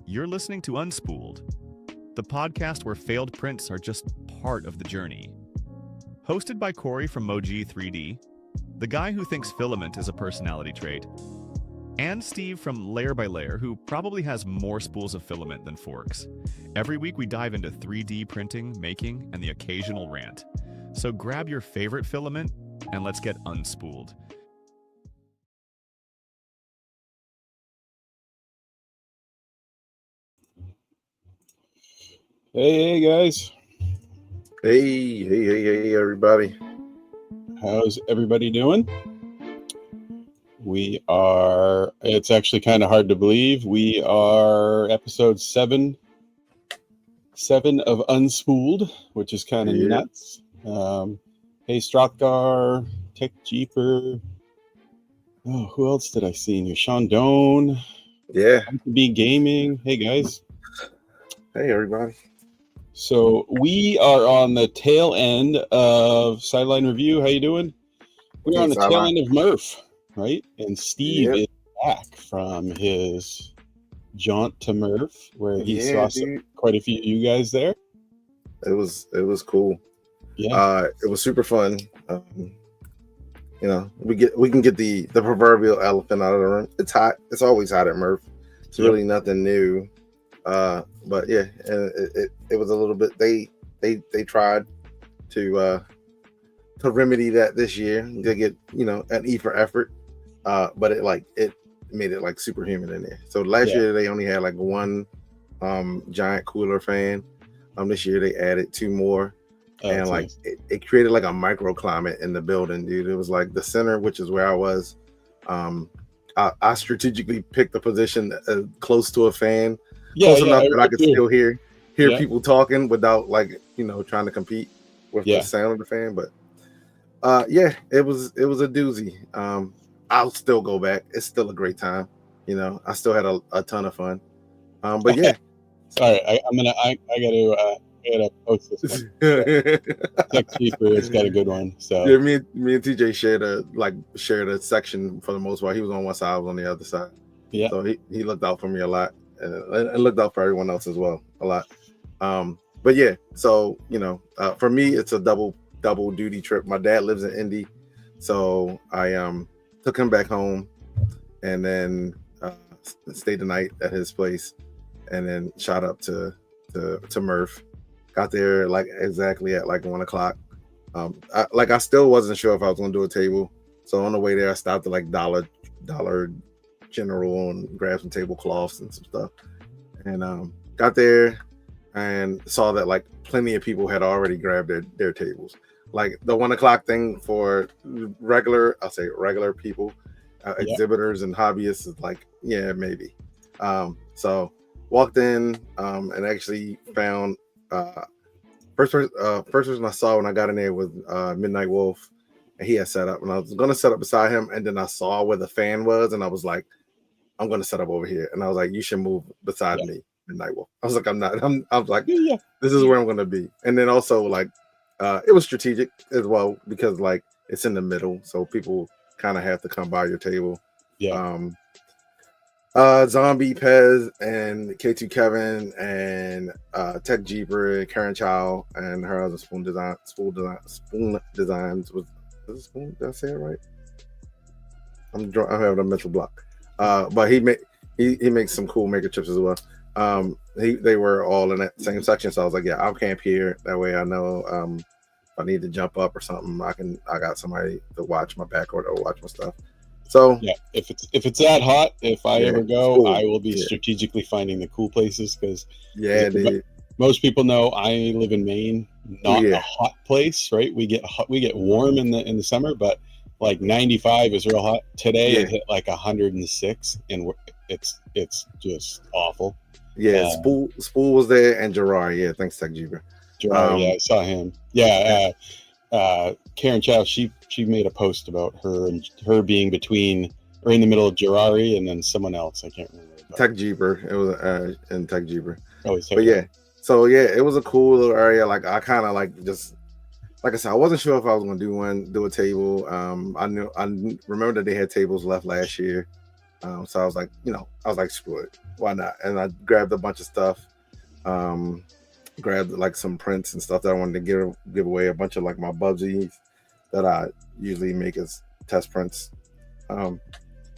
You're listening to Unspooled, the podcast where failed prints are just part of the journey. Hosted by Corey from Moji 3D, the guy who thinks filament is a personality trait, and Steve from Layer by Layer, who probably has more spools of filament than forks. Every week we dive into 3D printing, making, and the occasional rant. So grab your favorite filament and let's get unspooled. Hey guys. Hey, everybody. How's everybody doing? It's actually kind of hard to believe. We are episode 7 of Unspooled, which is kind of nuts. Hey, Strothgar, Tech Jeeper. Oh, who else did I see in here? Sean Doan. Yeah. Be Gaming. Hey, guys. Hey, everybody. So we are on the tail end of Sideline Review. How you doing? We're on the tail end of Murph, right? And Steve is back from his jaunt to Murph, where he saw quite a few of you guys there. It was cool. Yeah. It was super fun. We can get the proverbial elephant out of the room. It's hot. It's always hot at Murph. It's really nothing new. But yeah, and it was a little bit. They tried to remedy that this year to get an E for effort. But it made it like super humid in there. So last year they only had like one giant cooler fan. This year they added 2 more, and like nice. It created like a microclimate in the building, dude. It was like the center, which is where I was. I strategically picked the position close to a fan. Close enough that I could still hear people talking without trying to compete with the sound of the fan. But it was a doozy. I'll still go back. It's still a great time. I still had a ton of fun. But yeah. Sorry, I gotta post this one. Tech Cheaper has got a good one. So yeah, me and TJ shared a section for the most part. He was on one side, I was on the other side. Yeah. So he looked out for me a lot. And looked out for everyone else as well a lot. But yeah, so for me it's a double duty trip. My dad lives in Indy, so I took him back home and then stayed the night at his place, and then shot up to Murph. Got there like exactly at like 1 o'clock. I still wasn't sure if I was gonna do a table, so on the way there I stopped at like Dollar General and grabbed some tablecloths and some stuff, and got there and saw that like plenty of people had already grabbed their tables. Like the 1 o'clock thing for regular people, exhibitors and hobbyists is like, yeah, maybe. So walked in and actually found first person I saw when I got in there was Midnight Wolf, and he had set up, and I was gonna set up beside him, and then I saw where the fan was, and I was like, I'm gonna set up over here, and I was like, you should move beside me, Midnight Wolf. I was like, I was like, this is where I'm gonna be. And then also like it was strategic as well, because like it's in the middle, so people kind of have to come by your table. Zombie Pez and K2 Kevin and Tech Jeeper, Karen Chow, and her other Spoon Designs was it Spoon? Did I say it right? I'm having a mental block. But he makes some cool maker chips as well. They were all in that same section, so I was like, yeah, I'll camp here. That way I know if I need to jump up or something, I got somebody to watch my back or watch my stuff. So yeah, if it's that hot, if I ever go, cool. I will be strategically finding the cool places, because most people know I live in Maine, not a hot place, right? We get warm in the summer, but like 95 is real hot. Today it hit like 106, and it's just awful. Yeah, Spool was there, and Gerard. Yeah, thanks, Tech Jeeper. Gerard, I saw him. Yeah, Karen Chow, she made a post about her being between or in the middle of Gerari and then someone else. I can't remember. Tech Jeeper. It was in Tech Jeeper. Oh, but yeah. So yeah, it was a cool little area. Like I kind of like just like I said, I wasn't sure if I was gonna do a table. I remember that they had tables left last year. So I was like, screw it, why not? And I grabbed a bunch of stuff, grabbed like some prints and stuff that I wanted to give away, a bunch of like my Bubsies that I usually make as test prints.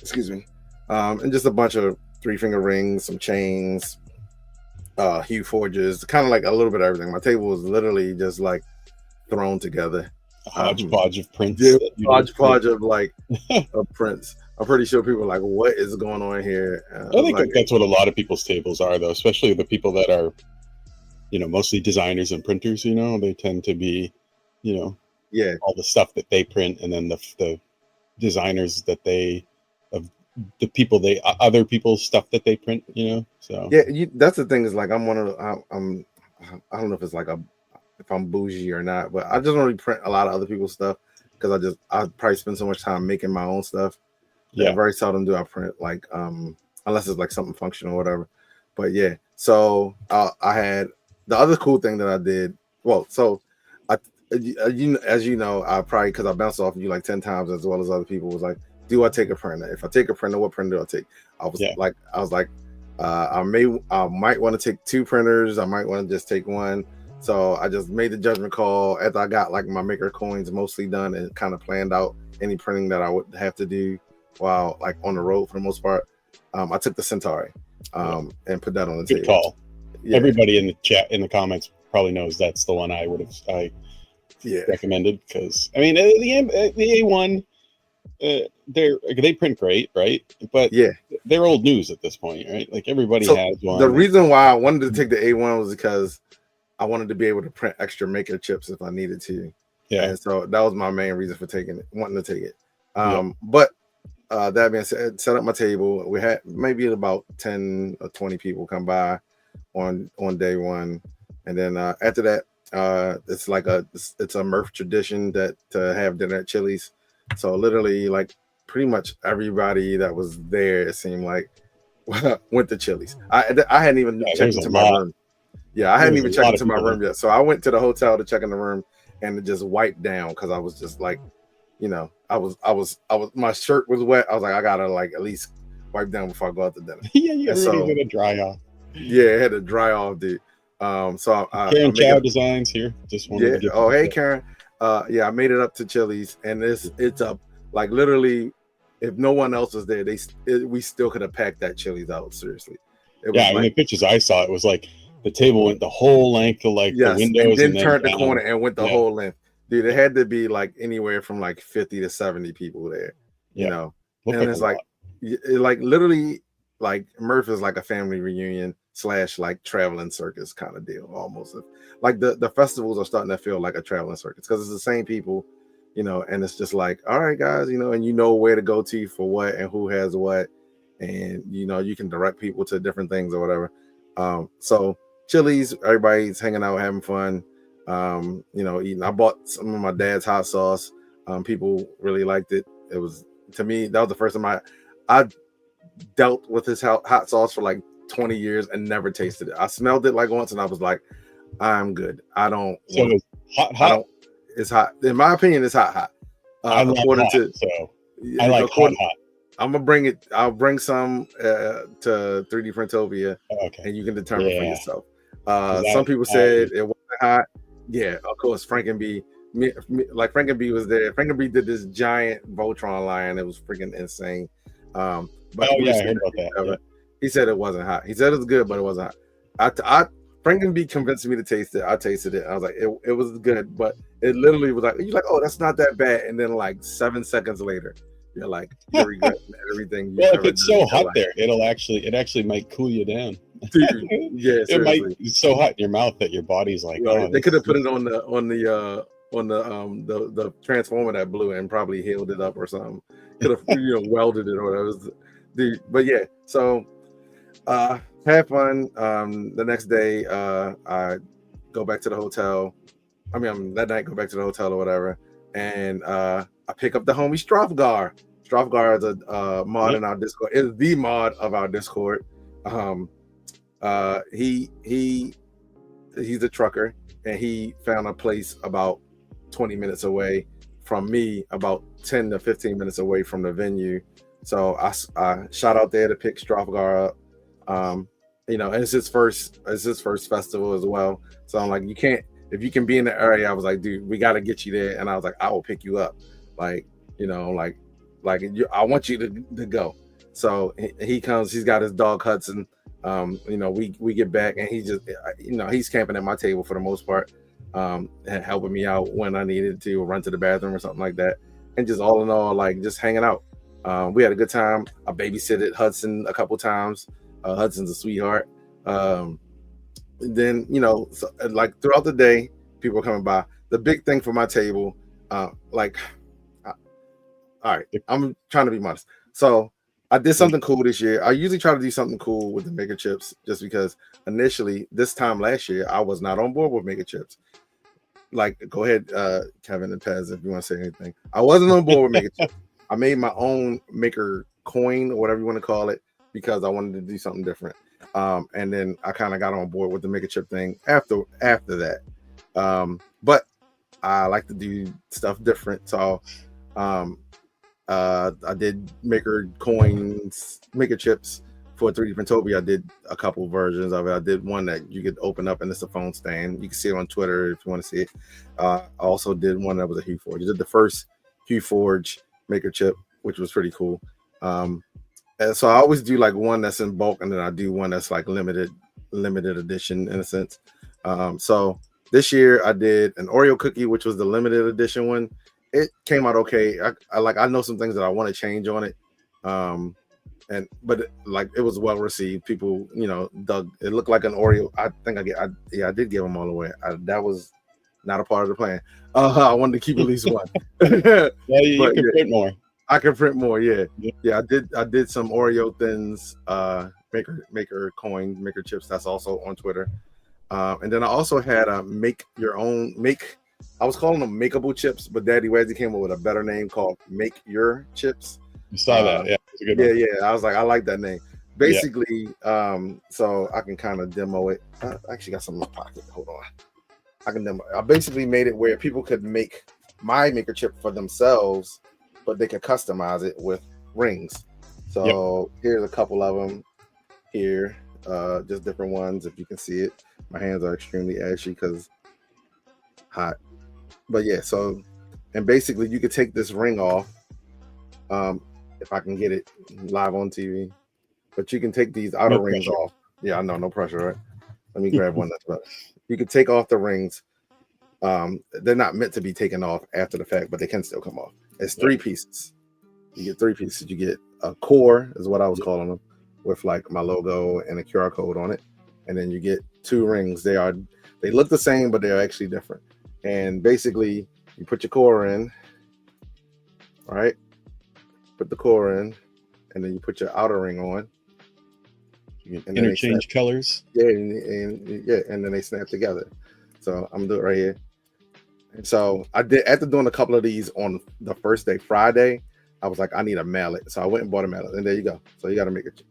Excuse me. And just a bunch of 3-finger rings, some chains, hue forges, kind of like a little bit of everything. My table was literally just like thrown together. A hodgepodge of prints. Yeah, hodgepodge of like of prints. I'm pretty sure people are like, what is going on here? I think like, that's what a lot of people's tables are, though, especially the people that are, mostly designers and printers, they tend to be, all the stuff that they print, and then the designers that other people's stuff that they print, so. Yeah, that's the thing is like, I'm one of the, I don't know if it's like if I'm bougie or not, but I just don't really print a lot of other people's stuff because I probably spend so much time making my own stuff. Yeah, very seldom do I print like unless it's like something functional or whatever. But yeah, so I had the other cool thing that I did. Well, so as you know, I probably, because I bounced off of you like 10 times as well as other people, was like, do I take a printer? If I take a printer, what printer do I take? I was like, I might want to take 2 printers. I might want to just take one. So I just made the judgment call after I got like my maker coins mostly done and kind of planned out any printing that I would have to do while like on the road for the most part. I took the Centauri and put that on the table. Good call. Yeah. Everybody in the chat, in the comments, probably knows that's the one I recommended, because I mean the A1, they print great, right? But yeah, they're old news at this point, right? Like everybody has one. The reason why I wanted to take the A1 was because I wanted to be able to print extra maker chips if I needed to. Yeah, and so that was my main reason for wanting to take it. But that being said, set up my table. We had maybe about 10 or 20 people come by on day one, and then after that, it's like it's a MRRF tradition to have dinner at Chili's. So literally, like pretty much everybody that was there, it seemed like, went to Chili's. I hadn't even checked into my room. Yeah, I hadn't even checked into my room yet. So I went to the hotel to check in the room, and it just wiped down because I was just like, I was my shirt was wet. I was like, I gotta like at least wipe down before I go out to dinner. Yeah, everybody's gonna dry off. Yeah, it had to dry off, dude. So Karen Chow Designs here. Just wanted to get hey Karen. I made it up to Chili's, and it's up like literally. If no one else was there, we still could have packed that Chili's out. Seriously. The pictures I saw, it was like the table went the whole length of like the windows, and then turned the corner and went the whole length. Dude, it had to be like anywhere from like 50 to 70 people there. You know, and it's like literally like MRRF is like a family reunion / like traveling circus kind of deal almost. Like the festivals are starting to feel like a traveling circus because it's the same people, and it's just like, all right, guys, and where to go to for what and who has what, and you can direct people to different things or whatever. So Chili's, everybody's hanging out, having fun, eating. I bought some of my dad's hot sauce. People really liked it. It was, to me, that was the first time I dealt with his hot sauce for like 20 years and never tasted it. I smelled it like once and I was like, I'm good. I don't. So it's hot. It's hot. In my opinion, it's hot. I like hot, so I like hot. I'm gonna bring it. I'll bring some to 3D Printopia, and you can determine for yourself. Some people said it wasn't hot. Yeah, of course. Frankenbee was there. Frankenbee did this giant Voltron line. It was freaking insane. But I heard about that. Yeah. He said it wasn't hot. He said it was good, but it wasn't hot. Frankenbee convinced me to taste it. I tasted it. I was like, it was good, but it literally was like, you're like, oh, that's not that bad. And then like 7 seconds later, you're like, you're regretting everything. Well, if it's so hot there, it actually might cool you down. Dude, yeah, seriously. It's so hot in your mouth that your body's like, they could have put it on the transformer that blew and probably healed it up or something. Could have welded it or whatever. Dude, but yeah, so have fun. The next day, I go back to the hotel. That night, go back to the hotel or whatever, and I pick up the homie Strofgar. Strofgar is a mod in our Discord. Is the mod of our Discord. He's a trucker, and he found a place about 20 minutes away from me, about 10 to 15 minutes away from the venue. So I shot out there to pick Strafgar up. And it's his first festival as well. So I'm like, if you can be in the area, I was like, dude, we got to get you there. And I was like, I will pick you up. Like, I want you to go. So he comes, he's got his dog Hudson. We get back and he just, he's camping at my table for the most part, and helping me out when I needed to run to the bathroom or something like that. And just all in all, like just hanging out. We had a good time. I babysitted Hudson a couple times. Hudson's a sweetheart. Then, like throughout the day, people are coming by. The big thing for my table, all right, I'm trying to be modest. So I did something cool this year. I usually try to do something cool with the maker chips just because initially this time last year, I was not on board with maker chips. Like, go ahead, Kevin and Pez, if you want to say anything. I wasn't on board with maker chips. I made my own maker coin or whatever you want to call it because I wanted to do something different. And then I kind of got on board with the maker chip thing after that. But I like to do stuff different. So I did maker coins, maker chips for 3D Printopia. I did a couple versions of it. I did one that you could open up and it's a phone stand. You can see it on Twitter if you want to see it. I also did one that was a Hue Forge. I did the first Hue Forge maker chip, which was pretty cool. And so I always do like one that's in bulk, and then I do one that's like limited edition in a sense. So this year I did an Oreo cookie, which was the limited edition one. It came out okay. I know some things that I want to change on it. But it was well received. People, dug. It looked like an Oreo. I think I did give them all away. That was not a part of the plan. I wanted to keep at least one. Yeah, you can print more. I can print more. Yeah. I did some Oreo thins, maker coin, maker chips. That's also on Twitter. And then I also had a I was calling them makeable chips, but Daddy Wazzy came up with a better name called Make Your Chips. You saw that, yeah. It's a good one. Yeah. I was like, I like that name. Basically, so I can kind of demo it. I actually got some in my pocket. Hold on. I can demo. I basically made it where people could make my maker chip for themselves, but they could customize it with rings. So here's a couple of them here, just different ones. If you can see it, my hands are extremely ashy because hot. But yeah, so and basically you could take this ring off. If I can get it live on TV, but you can take these outer rings off. Yeah, I know, no pressure, right? Let me grab one that's better. You can take off the rings. They're not meant to be taken off after the fact, but they can still come off. It's 3 pieces. You get 3 pieces. You get a core, is what I was calling them, with like my logo and a QR code on it, and then you get 2 rings. They look the same, but they're actually different. And basically, you put your core in, all right? Put the core in, and then you put your outer ring on. You can interchange colors. Yeah, and then they snap together. So I'm gonna do it right here. And so I did, after doing a couple of these on the first day, Friday, I was like, I need a mallet. So I went and bought a mallet, and there you go. So you got to make it.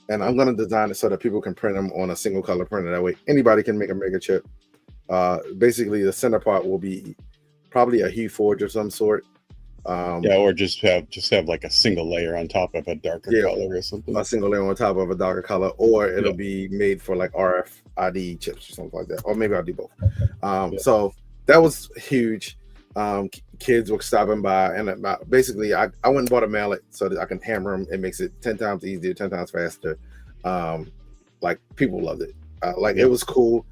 And I'm gonna design it so that people can print them on a single color printer. That way, anybody can make a maker chip. Basically, the center part will be probably a Hue Forge of some sort. Or just have like a single layer on top of a darker color or something. A single layer on top of a darker color, or it'll be made for like RFID chips or something like that. Or maybe I'll do both. So that was huge. Kids were stopping by, and basically I went and bought a mallet so that I can hammer them. It makes it 10 times easier, 10 times faster. Like people loved it. It was cool.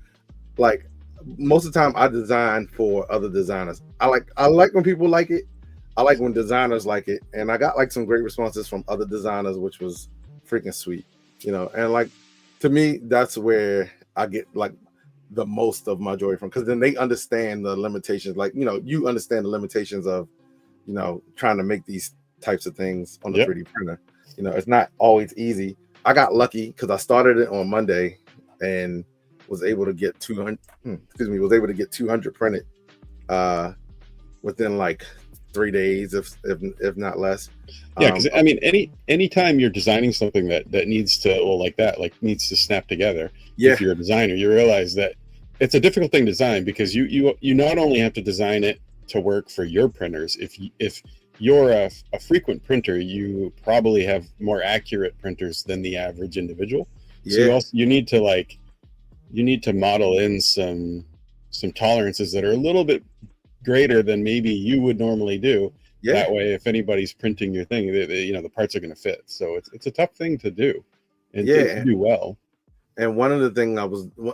Like most of the time I design for other designers. I like when people like it. I like when designers like it, and I got like some great responses from other designers, which was freaking sweet, and like to me, that's where I get like the most of my joy from, because then they understand the limitations. Like, you understand the limitations of, trying to make these types of things on the 3D printer. It's not always easy. I got lucky because I started it on Monday and was able to get 200. Was able to get 200 printed within like 3 days, if not less. Yeah, because I mean, anytime you're designing something that needs to needs to snap together. If you're a designer, you realize that it's a difficult thing to design, because you not only have to design it to work for your printers. If you're a frequent printer, you probably have more accurate printers than the average individual. So you need to model in some tolerances that are a little bit greater than maybe you would normally do. That way, if anybody's printing your thing, the parts are going to fit. So it's a tough thing to do, and to do well. And one of the things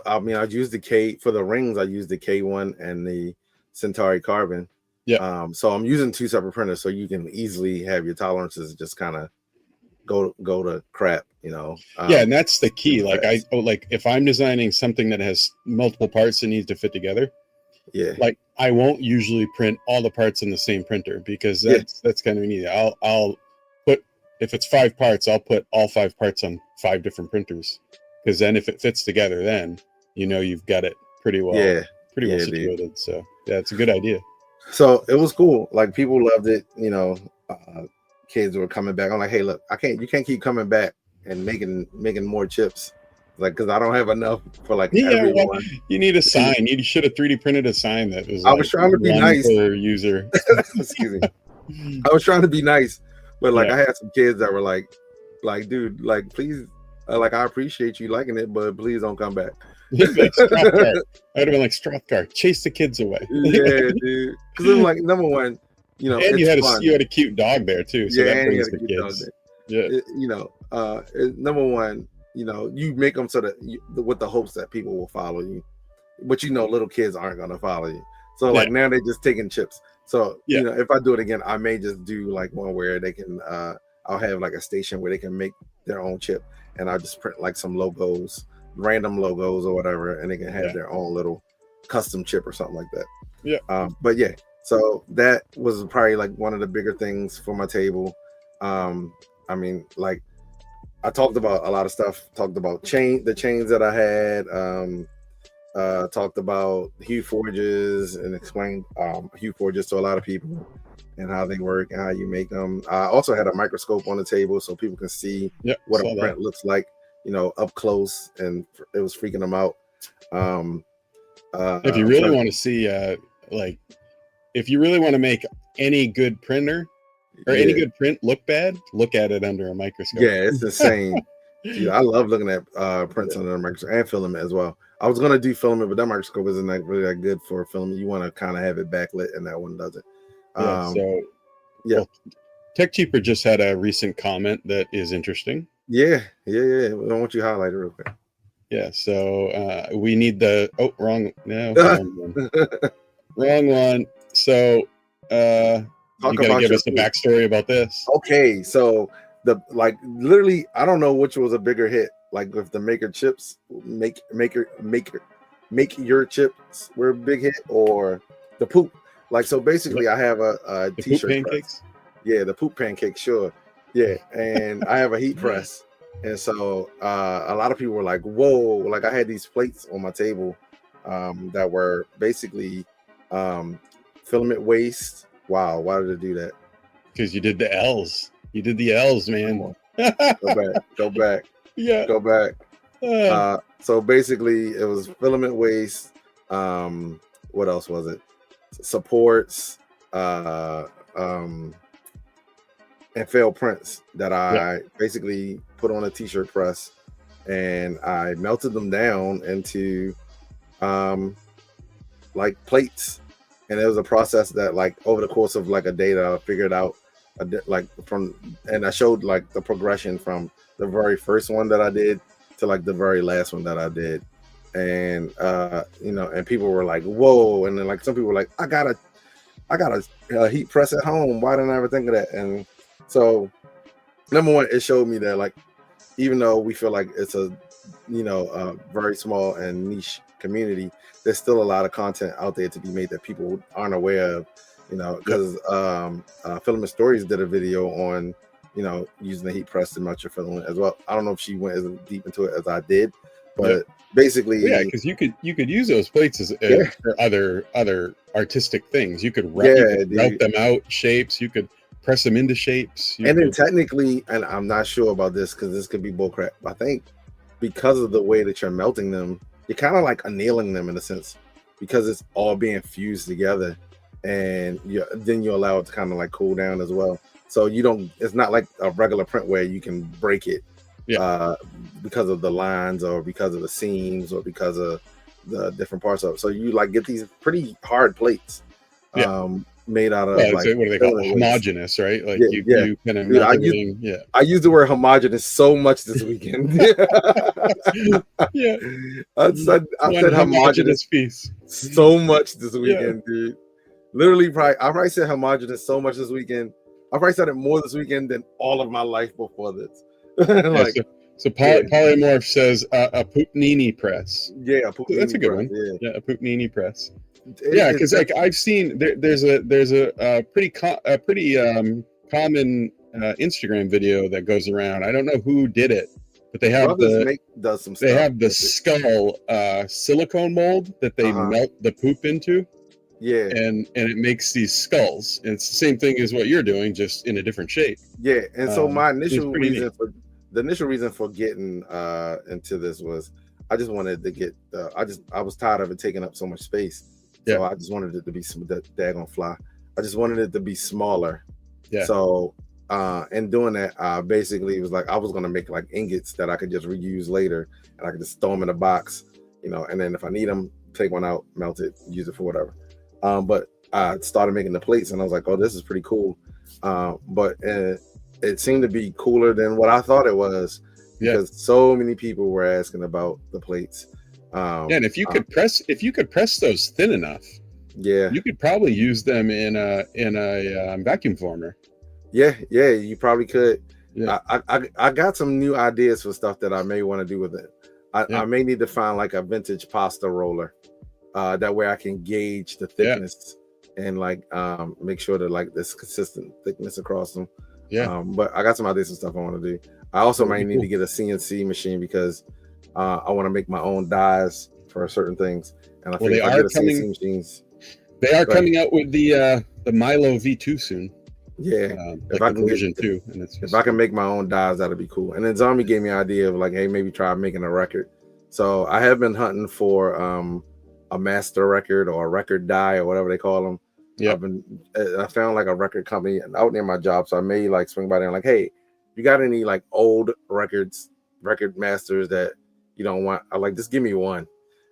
I used the K for the rings. I used the K1 and the Centauri Carbon. Yeah. So I'm using 2 separate printers, so you can easily have your tolerances just kind of go to crap, and that's the key. Like if I'm designing something that has multiple parts that needs to fit together, like I won't usually print all the parts in the same printer, because that's kind of neat. I'll put, if it's 5 parts, I'll put all 5 parts on 5 different printers, because then if it fits together, then you've got it pretty well situated. Dude. So it's a good idea. So it was cool. Like, people loved it. Kids were coming back. I'm like, hey, look, you can't keep coming back and making more chips, like, because I don't have enough for everyone. Well, you need a sign. You should have 3D printed a sign that was. I was trying to be nice per user. Excuse me. I was trying to be nice, but I had some kids that were like, dude, please, I appreciate you liking it, but please don't come back. I'd have been like, Strothgar, chase the kids away. Yeah, dude. Because it was like, number one, and you had a cute dog there too. So that brings the kids. Number one, you make them so that with the hopes that people will follow you, but little kids aren't gonna follow you. So now they're just taking chips. So if I do it again, I may just do one where they can. I'll have a station where they can make their own chip, and I'll just print some logos, random logos or whatever, and they can have their own little custom chip or something like that. But so that was probably one of the bigger things for my table. I talked about a lot of stuff. Talked about the chains that I had. Talked about hue forges and explained hue forges to a lot of people and how they work and how you make them. I also had a microscope on the table so people can see what a print looks like, up close, and it was freaking them out. If you really want to see, if you really want to make any good printer or any good print look bad, look at it under a microscope. Yeah, it's insane. Dude, I love looking at prints under a microscope, and filament as well. I was gonna do filament, but that microscope isn't really that good for filament. You want to kind of have it backlit, and that one doesn't. Well, Tech Cheaper just had a recent comment that is interesting. Yeah. I want you to highlight it real quick. Yeah, so we need wrong one. So you gotta give us a backstory about this. Okay, so literally, I don't know which was a bigger hit. If the maker chips make your chips were a big hit, or the poop. So basically, I have a the t-shirt poop pancakes. Press. Yeah, the poop pancakes, sure. Yeah, and I have a heat press, and so a lot of people were like, "Whoa!" I had these plates on my table that were basically filament waste. Wow, why did I do that? Because you did the L's. You did the L's, man. Go back. Yeah. Go back. So basically, it was filament waste. What else was it? Supports, and failed prints that I basically put on a t-shirt press, and I melted them down into plates. And it was a process that over the course of a day that I figured out and I showed the progression from the very first one that I did to the very last one that I did. And and people were like, whoa. And then some people were like, I got a heat press at home. Why didn't I ever think of that? And so number one, it showed me that even though we feel like it's a very small and niche community, there's still a lot of content out there to be made that people aren't aware of, because Filament Stories did a video on using the heat press to melt your filament as well. I don't know if she went as deep into it as I did, but basically, because you could use those plates as for other artistic things. You could route them out shapes. You could press them into shapes. Then technically, and I'm not sure about this because this could be bullcrap, but I think because of the way that you're melting them, you're kind of annealing them in a sense, because it's all being fused together. and then you allow it to kind of like cool down as well. So you don't. It's not like a regular print where you can break it because of the lines or because of the seams or because of the different parts of it. So you like get these pretty hard plates made out of like what do they call it? Homogeneous, right? Like you kind of melt everything. I used the word homogeneous so much this weekend. I said homogeneous piece so much this weekend, dude. Literally, I probably said homogeneous so much this weekend. I probably said it more this weekend than all of my life before this. So Polymorph says a Pupnini press. Yeah, a Pupnini that's a good press, one. Yeah, a Pupnini press. Because like I've seen there's a pretty common Instagram video that goes around. I don't know who did it, but they have the skull silicone mold that they melt the poop into. Yeah, and it makes these skulls. And it's the same thing as what you're doing, just in a different shape. Yeah, and so my initial reason for getting into this was I just wanted to get I was tired of it taking up so much space. So I just wanted it to be some daggone fly. I just wanted it to be smaller. Yeah. So in doing that, basically it was like I was gonna make like ingots that I could just reuse later, and I could just throw them in a box, and then if I need them, take one out, melt it, use it for whatever. But I started making the plates, and I was like, "Oh, this is pretty cool." But it seemed to be cooler than what I thought it was because so many people were asking about the plates. And if you could press those thin enough, you could probably use them in a vacuum former. Yeah, you probably could. Yeah. I got some new ideas for stuff that I may want to do with it. I may need to find like a vintage pasta roller. That way I can gauge the thickness and like make sure that like there's consistent thickness across them. But I got some ideas and stuff I want to do. I also might need to get a CNC machine because I want to make my own dies for certain things. And I think if I get a CNC machines, they are coming out with the Milo V2 soon. Yeah, if I can version 2, and if I can make my own dies, that'd be cool. And then Zombie gave me an idea of like, hey, maybe try making a record. So I have been hunting for a master record or a record die or whatever they call them. Yeah, I found like a record company out near my job, so I may like swing by there and like, hey, you got any like old record masters that you don't want? I like, just give me one.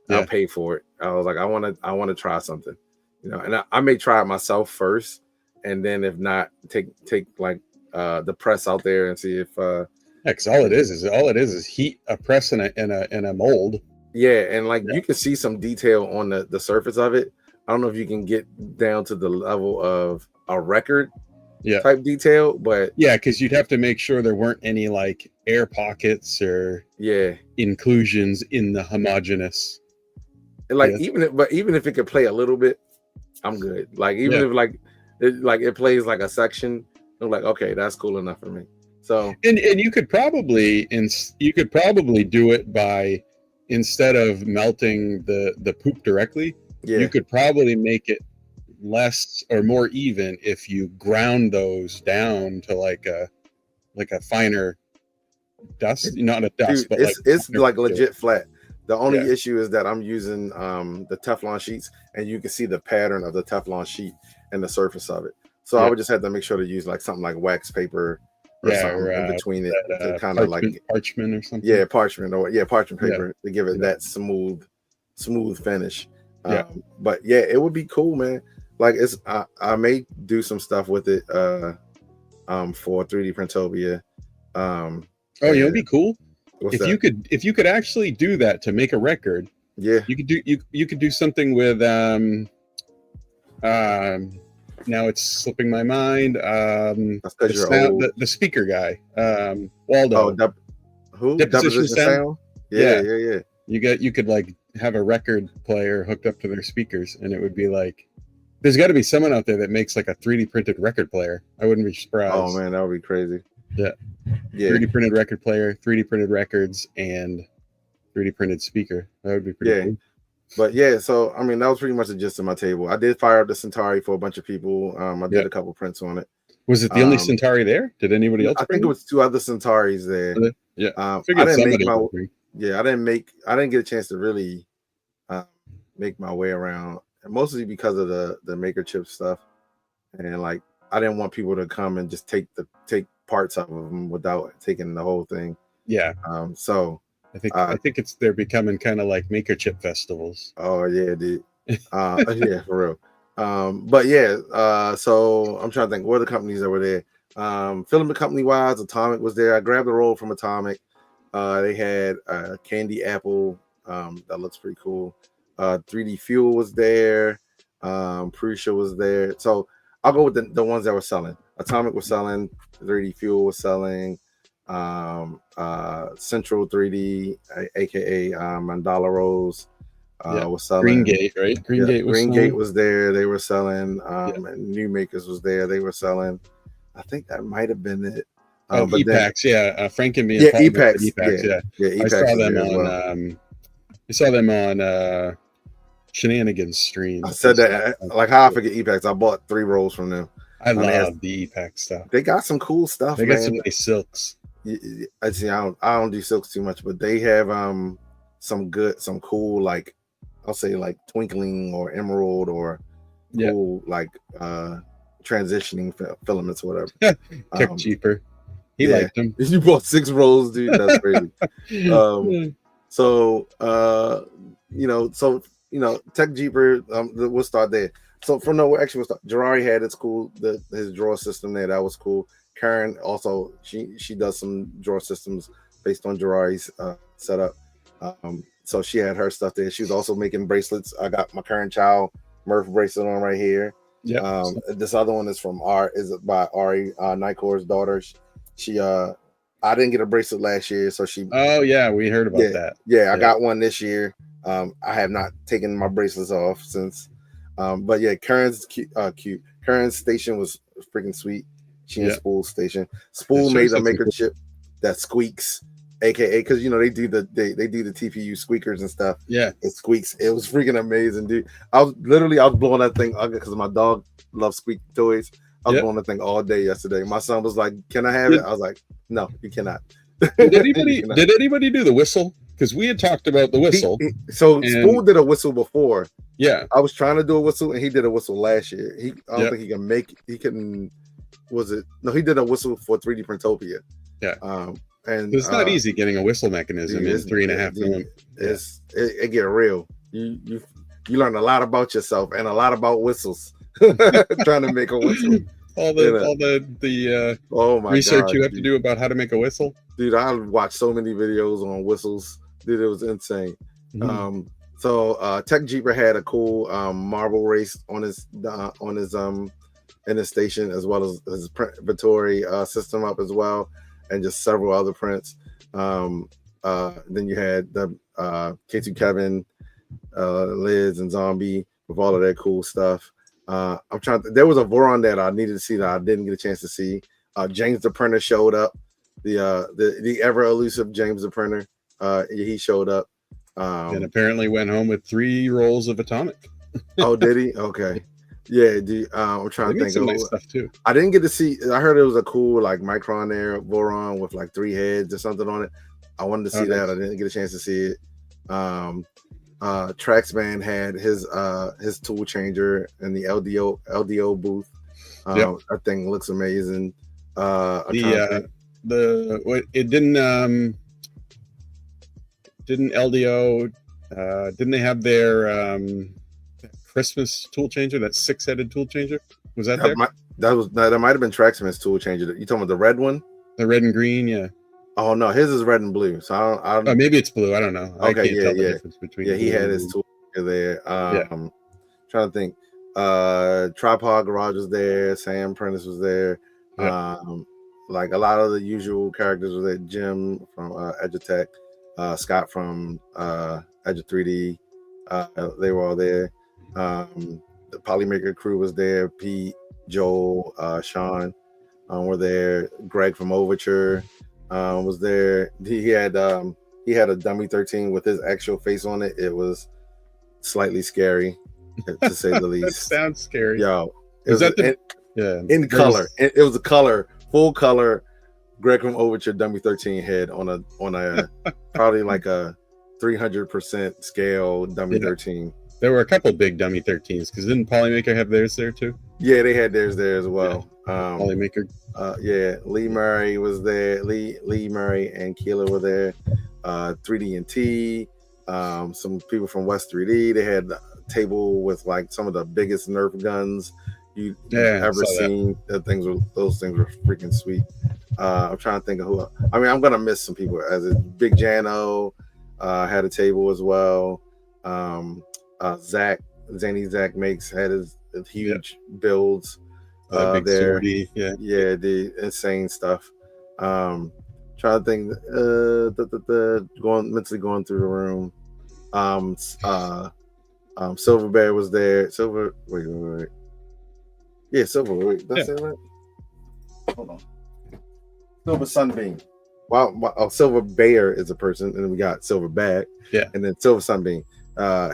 I'll pay for it. I was like, I want to try something, and I may try it myself first, and then if not, take like the press out there and see if because all it is heat a press in a mold. Yeah, and like you can see some detail on the surface of it. I don't know if you can get down to the level of a record type detail, but because you'd have to make sure there weren't any like air pockets or inclusions in the homogeneous. And like even if it could play a little bit, I'm good. Like even if it plays like a section, I'm like, okay, that's cool enough for me. So and you could probably do it by, instead of melting the poop directly, you could probably make it less or more even if you ground those down to like a finer dust, not a dust, but it's like legit flat. The only issue is that I'm using the Teflon sheets, and you can see the pattern of the Teflon sheet and the surface of it. So I would just have to make sure to use like something like wax paper or something in between it to kind of like parchment or something. Yeah, parchment paper to give it that smooth finish. But it would be cool, man. Like I may do some stuff with it for 3D Printopia. You know, be cool if you could actually do that to make a record. You could do something with now it's slipping my mind. That's because you're old. The speaker guy, Waldo. Deposition sound? Yeah. You could like have a record player hooked up to their speakers, and it would be like, there's got to be someone out there that makes like a 3D printed record player. I wouldn't be surprised. Oh man, that would be crazy. Yeah. 3D printed record player, 3D printed records, and 3D printed speaker. That would be pretty cool. But so I mean, that was pretty much the gist of my table. I did fire up the Centauri for a bunch of people. I did a couple prints on it. Was it the only Centauri there? Did anybody else? I think it was 2 other Centauris there. Yeah. I didn't get a chance to really make my way around mostly because of the maker chip stuff, and like I didn't want people to come and just take parts of them without taking the whole thing. Yeah. So I think they're becoming kind of like maker chip festivals. Oh yeah, dude. Yeah, for real. But yeah, so I'm trying to think what are the companies that were there. Filament company wise, Atomic was there. I grabbed a roll from Atomic. They had Candy Apple. That looks pretty cool. 3D Fuel was there. Prusa was there. So I'll go with the ones that were selling. Atomic was selling. 3D Fuel was selling. Central 3D, aka Mandala Rose, was selling. Green Gate, right? Green Gate was there. They were selling. And New Makers was there. They were selling. I think that might have been it. But EPAX, Frank and me. Yeah, EPAX. EPAX. I saw them on Shenanigans stream. I said that like how I forget EPAX. I bought 3 rolls from them. I love the EPAX stuff. They got some cool stuff. They got some nice silks. I don't do silks too much, but they have some cool, like I'll say like twinkling or emerald or cool like transitioning filaments or whatever. Tech cheaper. He liked them. You bought 6 rolls, dude. That's crazy. So Tech Jeeper. We'll start there. So we'll start. Jirari had its cool his drawer system there. That was cool. Karen also she does some drawer systems based on Jirari's setup. So she had her stuff there. She was also making bracelets. I got my Karen Chow Murph bracelet on right here. Yeah. This other one is by Ari, Nicor's daughter. She I didn't get a bracelet last year, so she. Oh yeah, we heard about that. Yeah, I got one this year. I have not taken my bracelets off since. But yeah, Karen's cute. Karen's station was freaking sweet. She and Spool station. Spool made a maker chip that squeaks, aka because they do the TPU squeakers and stuff. Yeah, it squeaks. It was freaking amazing, dude. I was blowing that thing because my dog loves squeak toys. I was blowing that thing all day yesterday. My son was like, "Can I have it?" I was like, "No, you cannot." Did anybody do the whistle? Because we had talked about the whistle. Spool did a whistle before. Yeah, I was trying to do a whistle, and he did a whistle last year. I don't think he can make. He couldn't. Was it? No, he did a whistle for 3D Printopia. Yeah. And it's not easy getting a whistle mechanism in 3.5 millimeters. It get real. You learn a lot about yourself and a lot about whistles trying to make a whistle. All the research you have to do about how to make a whistle. Dude, I watched so many videos on whistles. Dude, it was insane. Mm-hmm. So Tech Jeeper had a cool marble race on his in his station, as well as his print inventory system up as well, and just several other prints. Then you had the K2 Kevin, Liz, and Zombie with all of that cool stuff. There was a Voron that I needed to see that I didn't get a chance to see. James the Printer showed up. The ever elusive James the Printer. He showed up. And apparently went home with 3 rolls of Atomic. Oh, did he? Okay. Yeah, dude. I'm trying to think of nice stuff too. I didn't get to see. I heard it was a cool like Micron there Voron with like 3 heads or something on it. I wanted to see that. I didn't get a chance to see it. Traxman had his tool changer in the LDO booth. That thing looks amazing. Didn't LDO didn't they have their Christmas tool changer, that 6-headed tool changer? Was that there? That might have been Traxman's tool changer. You talking about the red one? The red and green, yeah. Oh no, his is red and blue. So I don't maybe it's blue. I don't know. Okay, I can't tell the difference between. Yeah, he had his tool there. Trying to think. Tripod Garage was there. Sam Prentice was there. Like a lot of the usual characters were there. Jim from Edutech, Scott from Edu 3D. They were all there. The Polymaker crew was there. Pete, Joel, Sean were there. Greg from Overture was there. He had a dummy 13 with his actual face on it. It was slightly scary, to say the least. That sounds scary. Yo, in color. It was a full color Greg from Overture dummy 13 head on a probably like a 300% scale dummy 13. There were a couple big dummy 13s because didn't Polymaker have theirs there too? Yeah, they had theirs there as well. Polymaker. Yeah, Lee Murray was there. Lee Murray and Keeler were there. 3D and T. Some people from West 3D. They had a table with like some of the biggest Nerf guns you've ever seen. Those things were freaking sweet. I'm trying to think of who. I mean, I'm gonna miss some people. As a Big Jano had a table as well. Zany Zach Makes had his huge builds big there. Sortie, The insane stuff. Trying to think. Mentally going through the room. Silver Bear was there. Wait. Yeah, Silver. Wait, that's it, right? Hold on. Silver Sunbeam. Wow. Silver Bear is a person, and then we got Silver Bag. Yeah, and then Silver Sunbeam.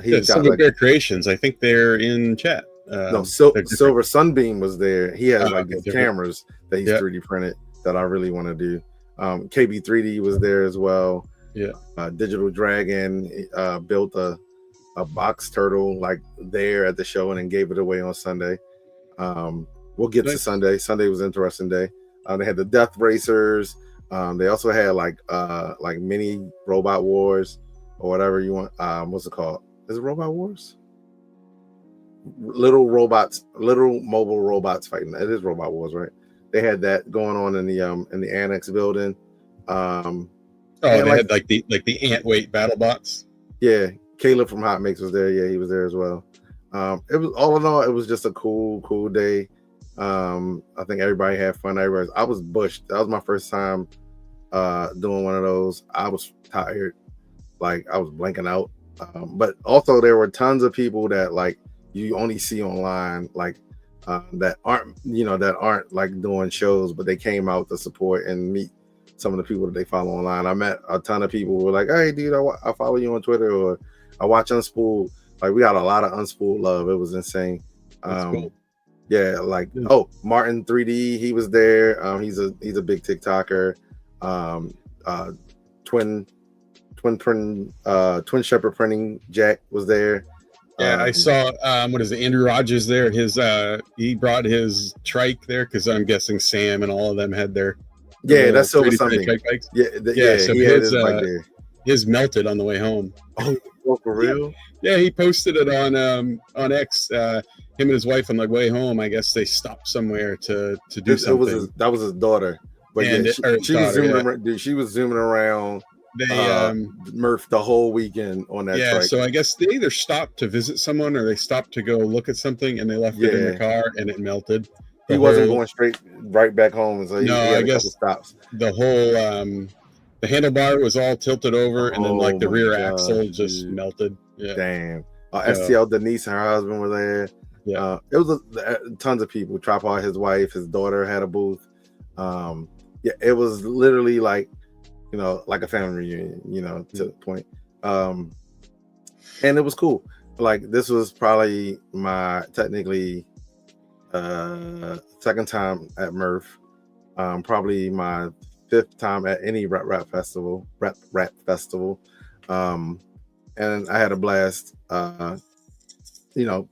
He's got Silver Bear Creations. I think they're in chat. Silver Sunbeam was there. He has these cameras that he's 3D printed that I really want to do. KB3D was there as well. Yeah. Digital Dragon built a box turtle like there at the show and then gave it away on Sunday. We'll get to Sunday. Sunday was an interesting day. They had the Death Racers. They also had like mini Robot Wars or whatever you want. What's it called? Is it Robot Wars? Little mobile robots fighting. It is Robot Wars, right? They had that going on in the annex building. They had like the ant weight battle bots. Yeah, Caleb from Hot Mix was there. Yeah, he was there as well. It was all in all, it was just a cool day. I think everybody had fun. I was bushed. That was my first time doing one of those. I was tired, like I was blanking out. But also there were tons of people that like you only see online, like that aren't like doing shows, but they came out to support and meet some of the people that they follow online. I met a ton of people who were like, "Hey, dude, I follow you on Twitter," or "I watch Unspooled." Like we got a lot of Unspooled love. It was insane. Cool. Yeah, like Martin 3D, he was there. He's a big TikToker. Twin Shepherd Printing Jack was there. Yeah, I saw what is it? Andrew Rogers there. He brought his trike there because I'm guessing Sam and all of them had their that's Silver Sunbeam. So his melted on the way home. Oh, for real? Yeah, he posted it on X. Him and his wife on the way home. I guess they stopped somewhere to do something. That was his daughter. But she was zooming around. Dude, she was zooming around. They Murph the whole weekend on that trike. So I guess they either stopped to visit someone or they stopped to go look at something and they left it in the car and it melted. He wasn't going straight right back home, so he had a couple stops. The whole the handlebar was all tilted over, and then like the rear axle just melted. Yeah. Damn. STL Denise and her husband were there. Yeah. It was tons of people. Tripod, his wife, his daughter had a booth. It was literally like, like a family reunion, to the point. And it was cool. Like this was probably my technically second time at Murph. Probably my fifth time at any rap festival. And I had a blast.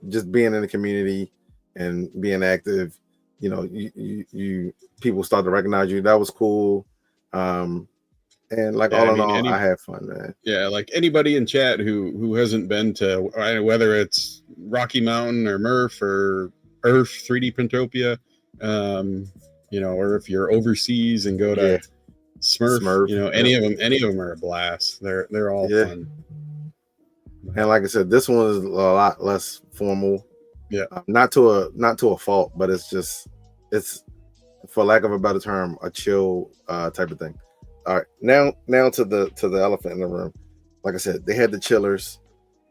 Just being in the community and being active. You people start to recognize you. That was cool. And like all in all, I had fun, man. Yeah, like anybody in chat who hasn't been to, whether it's Rocky Mountain or Murph or Earth 3D Printopia, or if you're overseas and go to Smurf, any of them are a blast. They're all fun. And like I said, this one is a lot less formal. Yeah, not to a fault, but it's for lack of a better term, a chill type of thing. All right, now to the elephant in the room. Like I said, they had the chillers.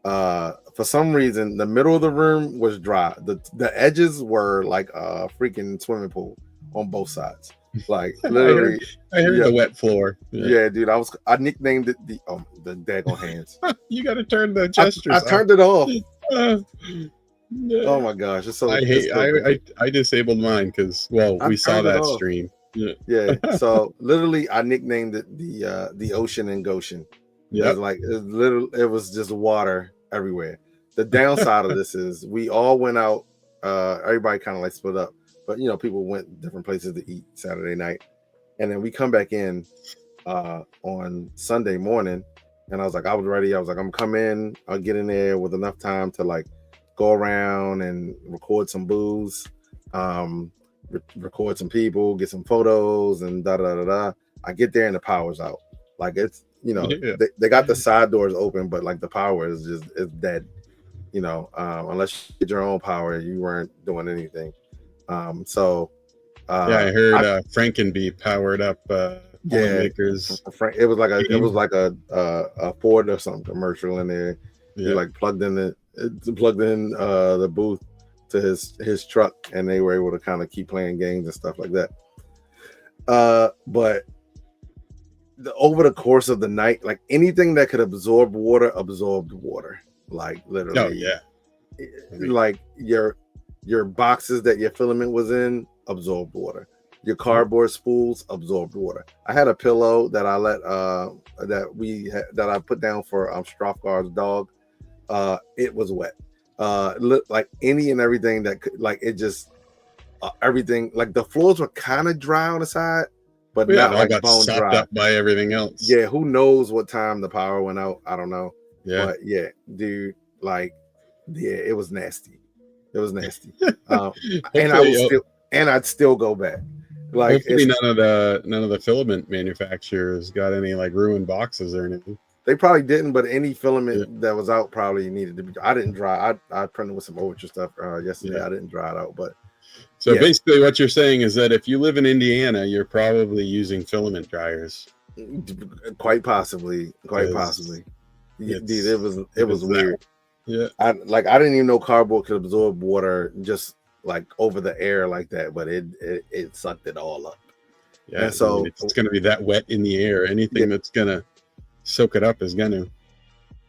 For some reason, the middle of the room was dry. The edges were like a freaking swimming pool on both sides. Like literally, I heard the wet floor. Yeah, dude. I nicknamed it the daggone hands. You got to turn the gestures. I turned it off. Oh my gosh, it's so. I disabled mine because we saw that stream. Yeah. So literally, I nicknamed it the Ocean and Goshen. Yeah, it was just water everywhere. The downside of this is we all went out. Everybody kind of like split up, but people went different places to eat Saturday night, and then we come back in on Sunday morning, and I was ready. I was like, I'm coming. I'll get in there with enough time to like go around and record some booze, record some people, get some photos, and da da da da. I get there and the power's out. Like it's they got the side doors open, but like the power is dead. Unless you get your own power, you weren't doing anything. I heard Frankenbee powered up. Makers. It was like a Ford or something commercial in there. Yeah. He like plugged in the booth to his truck, and they were able to kind of keep playing games and stuff like that. But over the course of the night, like anything that could absorb water absorbed water. Like literally, oh yeah, like your boxes that your filament was in absorbed water. Your cardboard spools absorbed water. I had a pillow that I let that I put down for Strofgar's dog. It was wet. Like any and everything that could, like it just everything. Like the floors were kind of dry on the side, but not like bone dry. Up by everything else. Yeah, who knows what time the power went out? I don't know. Yeah. But yeah, dude, like, yeah, it was nasty. It was nasty. And I'd still go back. Like, hopefully none of the filament manufacturers got any like ruined boxes or anything. They probably didn't, but any filament that was out probably needed to be. I didn't dry. I printed with some Overture stuff yesterday. Yeah. I didn't dry it out, but so basically, what you're saying is that if you live in Indiana, you're probably using filament dryers. Quite possibly. Dude, it was weird. Yeah, I didn't even know cardboard could absorb water just like over the air like that, but it sucked it all up. Yeah, and so it's going to be that wet in the air. Anything that's going to soak it up is going to.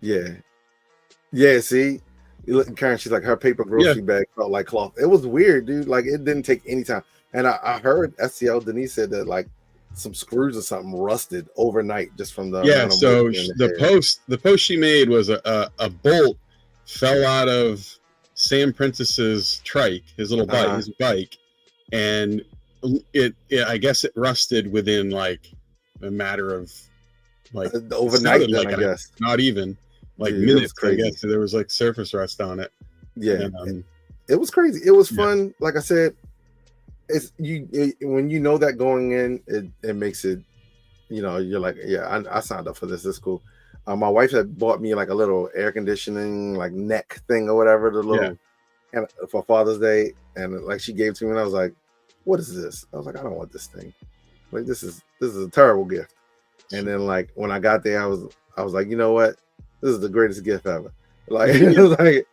Yeah. See, you look, Karen. She's like her paper grocery bag felt like cloth. It was weird, dude. Like it didn't take any time. And I heard STL Denise said that like some screws or something rusted overnight just from the so the post she made was a bolt fell out of Sam Prentice's trike, his little bike, his bike, and it I guess it rusted within like a matter of like overnight then, like I guess not even like minutes. I guess there was like surface rust on it. And, it was crazy. It was fun. Like I said, it's when you know that going in, it makes it, you're like, I signed up for this. It's cool. My wife had bought me like a little air conditioning like neck thing or whatever, the little, and for Father's Day, and like she gave it to me, and I was like, what is this? I was like, I don't want this thing. Like this is a terrible gift. And then like when I got there, I was like, you know what? This is the greatest gift ever. Like it was like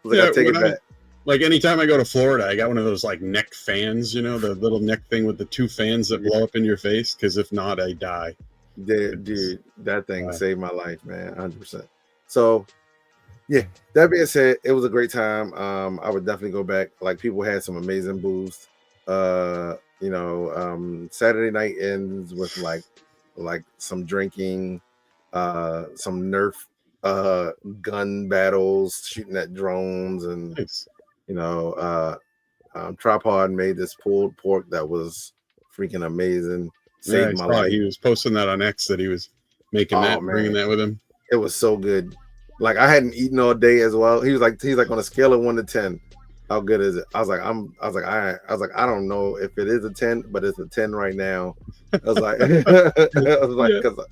I take it back. Like anytime I go to Florida, I got one of those like neck fans, the little neck thing with the two fans that blow up in your face. Because if not, I die. Dude, that thing saved my life, man, 100%. So, yeah. That being said, it was a great time. I would definitely go back. Like people had some amazing booths. Saturday night ends with like some drinking, some Nerf gun battles, shooting at drones, and nice. Tripod made this pulled pork that was freaking amazing. Saved my life. He was posting that on X that he was making bringing that with him. It was so good. Like I hadn't eaten all day as well. He's like on a scale of 1 to 10. How good is it? I was like, I don't know if it is a 10, but it's a 10 right now. I was like, because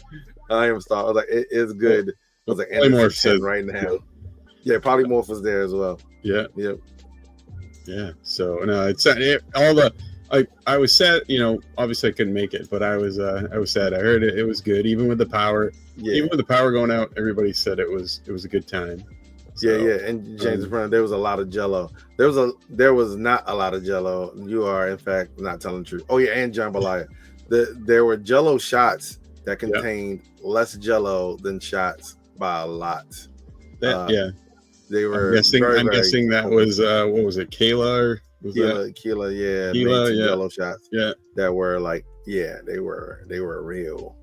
I am starved. I was like, it is good. I was like, and it's a 10 right now. Yeah, Polymorph was there as well. Yeah. Yep. Yeah. So no, I was sad, obviously I couldn't make it, but I was sad. I heard it was good, even with the power. Yeah. Even with the power going out, everybody said it was a good time. So, and James Brown, there was a lot of Jello. There was not a lot of Jello. You are in fact not telling the truth. Oh yeah, and jambalaya. There were Jello shots that contained less Jello than shots by a lot. They were. I'm guessing that was what was it, Kayla? Keela, yeah. Jello shots. Yeah. That were like, they were real.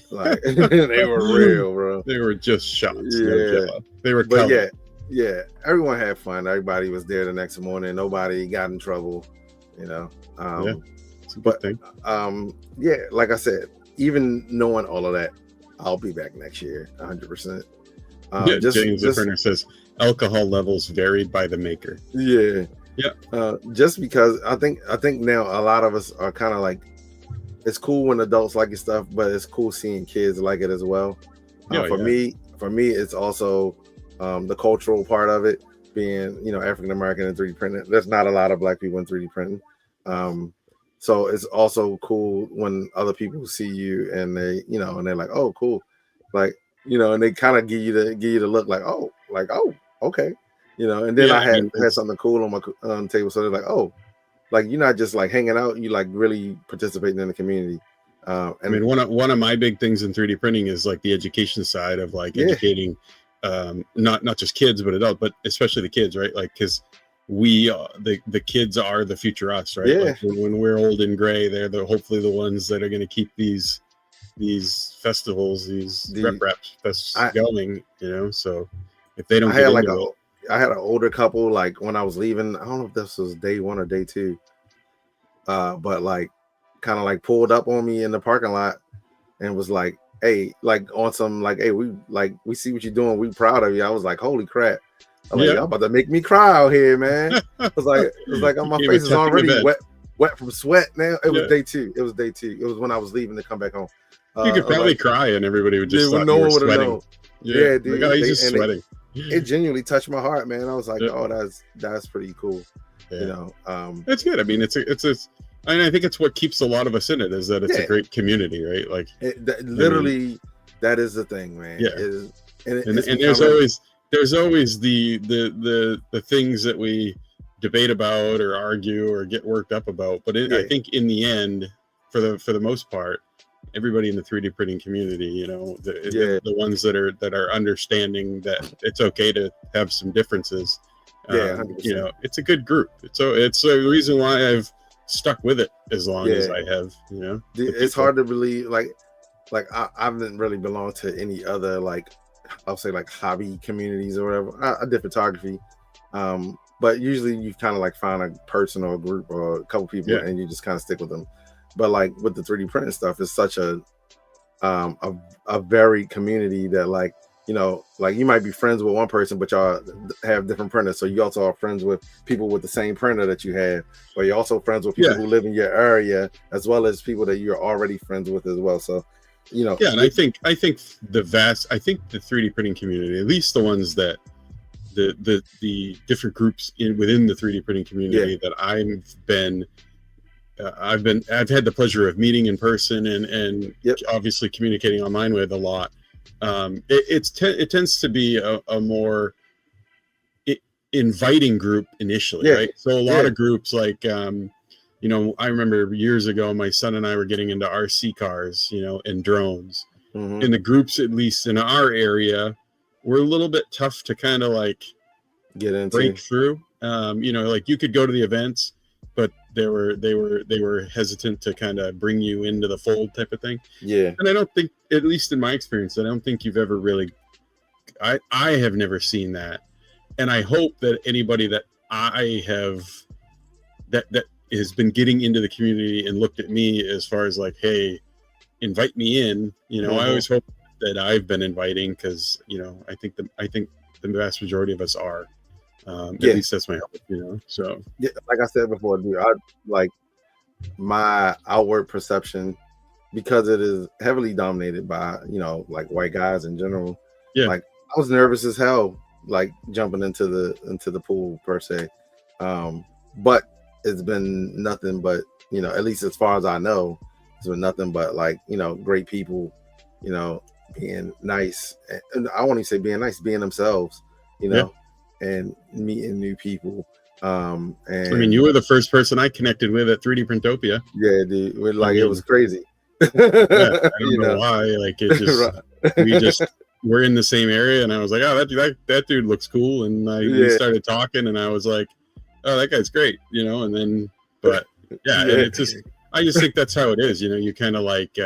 Like they were real, bro. They were just shots. Yeah. They were but Yeah, everyone had fun. Everybody was there the next morning. Nobody got in trouble, you know. Yeah, it's a good thing. Yeah, like I said, even knowing all of that, I'll be back next year, 100%. James Differner says alcohol levels varied by the maker. Yeah. Yeah. Just because I think now a lot of us are kind of like, it's cool when adults like your stuff, but it's cool seeing kids like it as well. For me, it's also the cultural part of it, being, you know, African American and 3D printing. There's not a lot of black people in 3D printing. So it's also cool when other people see you and they, you know, and they're like, oh, cool. Like, you know, and they kind of give you the look like, oh, okay. You know, and then I had something cool on my table. So they're like, oh, like, you're not just like hanging out, you like really participating in the community. And I mean, one of my big things in 3D printing is like the education side of like educating, not just kids, but adults, but especially the kids, right? Like, because we, the kids are the future us, right? Yeah. Like when we're old and gray, they're hopefully the ones that are going to keep these festivals, these fests going, you know. So if they don't I had an older couple, like when I was leaving, I don't know if this was day 1 or day 2, but like kind of like pulled up on me in the parking lot and was like, hey, like on some like, hey, we see what you're doing, we proud of you. I was like, holy crap. I'm like, y'all about to make me cry out here, man. It was like my face is already wet from sweat now. It was day 2. It was day 2. It was when I was leaving to come back home. You could probably cry and everybody would just thought you were sweating. Yeah, dude. Like, oh, he's just sweating. It genuinely touched my heart, man. I was like, oh, that's pretty cool. Yeah. You know, it's good. I mean, it's I mean, I think it's what keeps a lot of us in it, is that it's a great community, right? Like literally, that is the thing, man. Yeah. And there's always the things that we debate about or argue or get worked up about. But I think in the end, for the most part, everybody in the 3D printing community, you know, the ones that are understanding that it's okay to have some differences. You know, it's a good group. It's a reason why I've stuck with it as long as I have. You know, it's hard to believe. Like I haven't really belonged to any other, like, I'll say like hobby communities or whatever. I did photography, but usually you kind of like find a person or a group or a couple people and you just kind of stick with them. But like with the 3D printing stuff, it's such a varied community that, like, you know, like you might be friends with one person, but y'all have different printers. So you also are friends with people with the same printer that you have, or you're also friends with people who live in your area, as well as people that you're already friends with as well. So, you know, and I think the 3D printing community, at least the ones that the different groups within the 3D printing community that I've had the pleasure of meeting in person and obviously communicating online with a lot. It tends to be a more inviting group initially, right? So a lot of groups, like, you know, I remember years ago, my son and I were getting into RC cars, you know, and drones. Mm-hmm. And the groups, at least in our area, were a little bit tough to kind of like get into, break through. You know, like you could go to the events, but they were hesitant to kind of bring you into the fold type of thing. Yeah. And I don't think, at least in my experience, I don't think you've ever really, I have never seen that. And I hope that anybody that I have that has been getting into the community and looked at me as far as like, hey, invite me in, you know, I always hope that I've been inviting, because, you know, I think the vast majority of us are. At least that's my hope, you know. So like I said before, dude, I like my outward perception, because it is heavily dominated by, you know, like white guys in general. Yeah, like I was nervous as hell, like jumping into the pool per se, but it's been nothing but, you know, at least as far as I know, it's been nothing but, like, you know, great people, you know, being nice, and I won't even say being nice, being themselves, you know. And meeting new people. And I mean, you were the first person I connected with at 3D Printopia. Yeah, dude. Like, it was crazy. I don't know why. Like, it just we're in the same area, and I was like, oh, that dude looks cool, and we started talking, and I was like, oh, that guy's great, you know. And then, but and it's just, I just think that's how it is, you know. You kind of like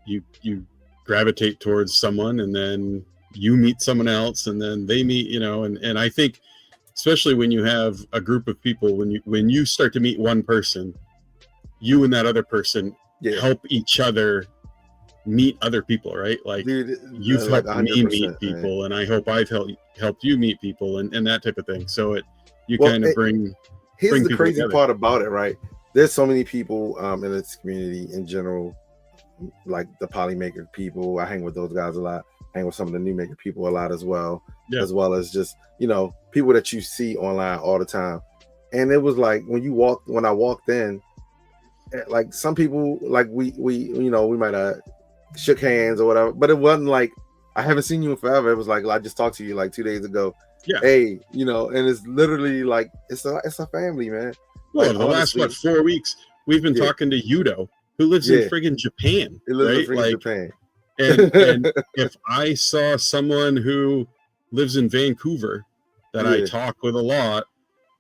you gravitate towards someone, and then you meet someone else, and then they meet, you know, and I think especially when you have a group of people, when you start to meet one person, you and that other person help each other meet other people, right? Like, dude, you've helped me meet people, man. And I hope I've helped you meet people, and that type of thing. So kind of bring. Here's the crazy part about it, right? There's so many people in this community in general, like the Polymaker people. I hang with those guys a lot. I hang with some of the New Maker people a lot as well, as well as just, you know, people that you see online all the time. And it was like when I walked in, like some people, like we you know, we might have shook hands or whatever, but it wasn't like I haven't seen you in forever. It was like I just talked to you like 2 days ago. Yeah. Hey, you know, and it's literally like it's a family, man. Well, like, the honestly, last 4 weeks we've been talking to Yudo, who lives in friggin' Japan. He lives in Japan. And if I saw someone who lives in Vancouver that I talk with a lot,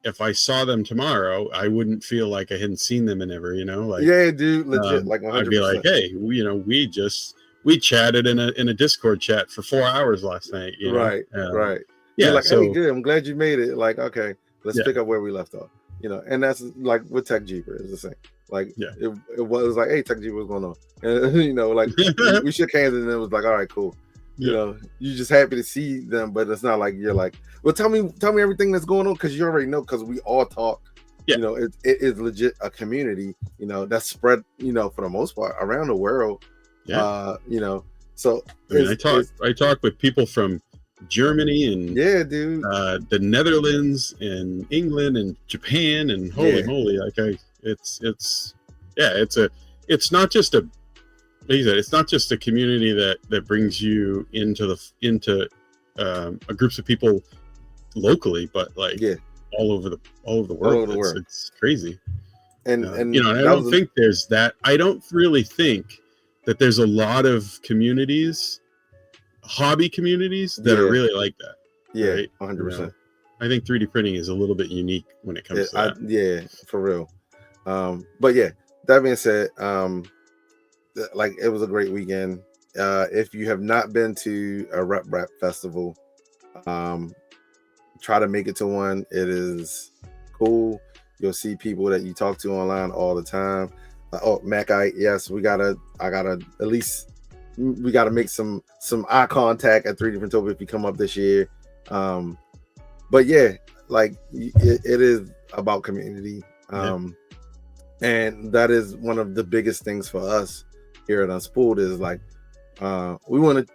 if I saw them tomorrow, I wouldn't feel like I hadn't seen them in ever, you know? Like, yeah, dude, legit, like 100%. I'd be like, hey, you know, we chatted in a Discord chat for 4 hours last night, you know? Right. Yeah, you're like, hey, good, I'm glad you made it. Like, okay, let's pick up where we left off. You know, and that's like with Tech Jeeper is the same. Like, it was like, hey, Tech Jeeper, what's going on? And, you know, like we shook hands and it was like, all right, cool. You know, you're just happy to see them, but it's not like you're like, well, tell me everything that's going on, because you already know, because we all talk. You know, it is legit a community, you know, that's spread, you know, for the most part around the world. You know, so I mean, I talk with people from Germany and the Netherlands and England and Japan, and holy moly, like it's not just a, like you said, it's not just a community that brings you into groups of people locally, but like all over the world. It's crazy. And you know, and I don't think there's that. I don't really think that there's a lot of communities, hobby communities, that are really like that. Yeah, right? 100%. You know, I think 3D printing is a little bit unique when it comes to that. For real. But yeah, that being said, like it was a great weekend. If you have not been to a Rep Festival, try to make it to one. It is cool. You'll see people that you talk to online all the time. Yes, we gotta make some eye contact at 3D Printopia if you come up this year. But yeah, like it is about community. And that is one of the biggest things for us here at Unspooled, is like we want to,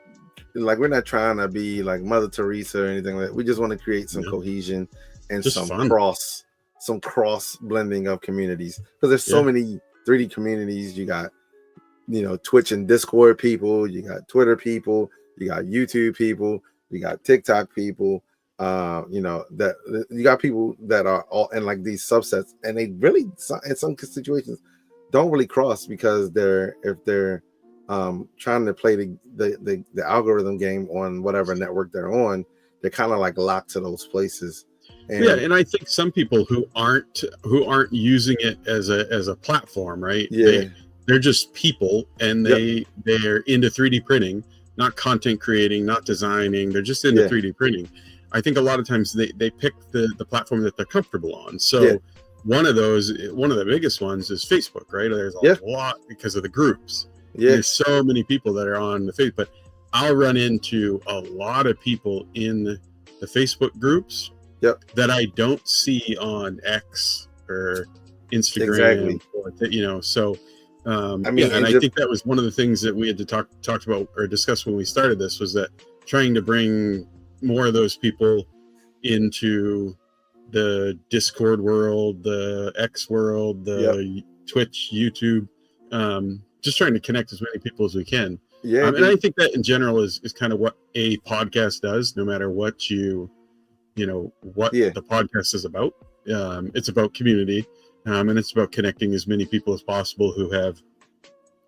like, we're not trying to be like Mother Teresa or anything like that. We just want to create some cohesion and just some cross blending of communities, because there's so many 3D communities. You got, you know, Twitch and Discord people, you got Twitter people, you got YouTube people, you got TikTok people, you know, that you got people that are all in like these subsets, and they really in some situations don't really cross, because if they're trying to play the algorithm game on whatever network they're on, they're kind of like locked to those places. And I think some people who aren't using it as a platform, right? They're just people, and they're into 3D printing, not content creating, not designing. They're just into 3D printing. I think a lot of times they pick the platform that they're comfortable on. So one of the biggest ones is Facebook, right? There's a lot, because of the groups. There's so many people that are on the Facebook, but I'll run into a lot of people in the Facebook groups that I don't see on X or Instagram, or, you know, so I think that was one of the things that we had to talked about or discuss when we started this, was that trying to bring more of those people into the Discord world, the X world, the Twitch, YouTube, just trying to connect as many people as we can. And I think that in general is kind of what a podcast does, no matter what the podcast is about. It's about community, and it's about connecting as many people as possible who have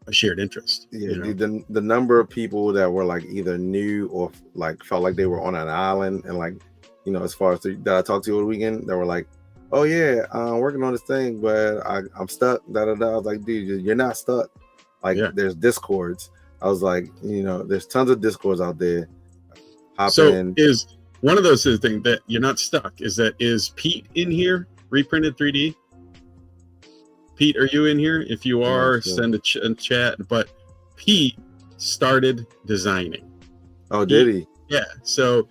a shared interest. Dude, the number of people that were like either new or like felt like they were on an island, and like, you know, as far as that I talked to over the weekend, that were like, oh yeah, I'm working on this thing, but I'm stuck. I was like, dude, you're not stuck. Like, there's Discords. I was like, you know, there's tons of Discords out there. So is one of those things that you're not stuck. Is Pete in here? Reprinted 3D. Pete, are you in here? If you are, send a chat. But Pete started designing. Oh, did he? Yeah. So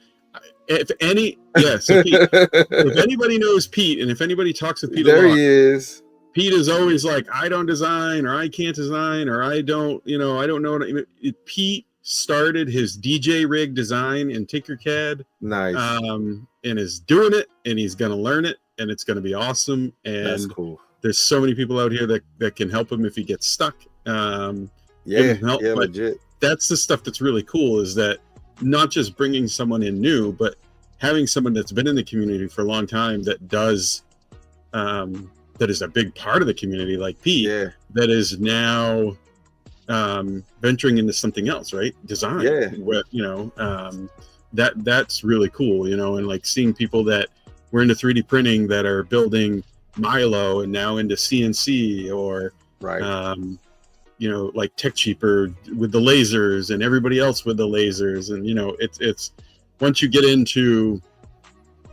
if Pete, if anybody knows Pete, and if anybody talks to Pete, there he is. Pete is always like, I don't design, or I can't design, or I don't know. Pete started his DJ rig design in Tinkercad. Nice. And is doing it, and he's going to learn it, and it's going to be awesome. And that's cool. There's so many people out here that can help him if he gets stuck. Legit. That's the stuff that's really cool, is that not just bringing someone in new, but having someone that's been in the community for a long time that does that is a big part of the community, like Pete, that is now venturing into something else, right? Design. That's really cool, and like seeing people that were into 3D printing that are building Milo and now into CNC, or like Tech Cheaper with the lasers, and everybody else with the lasers. And it's once you get into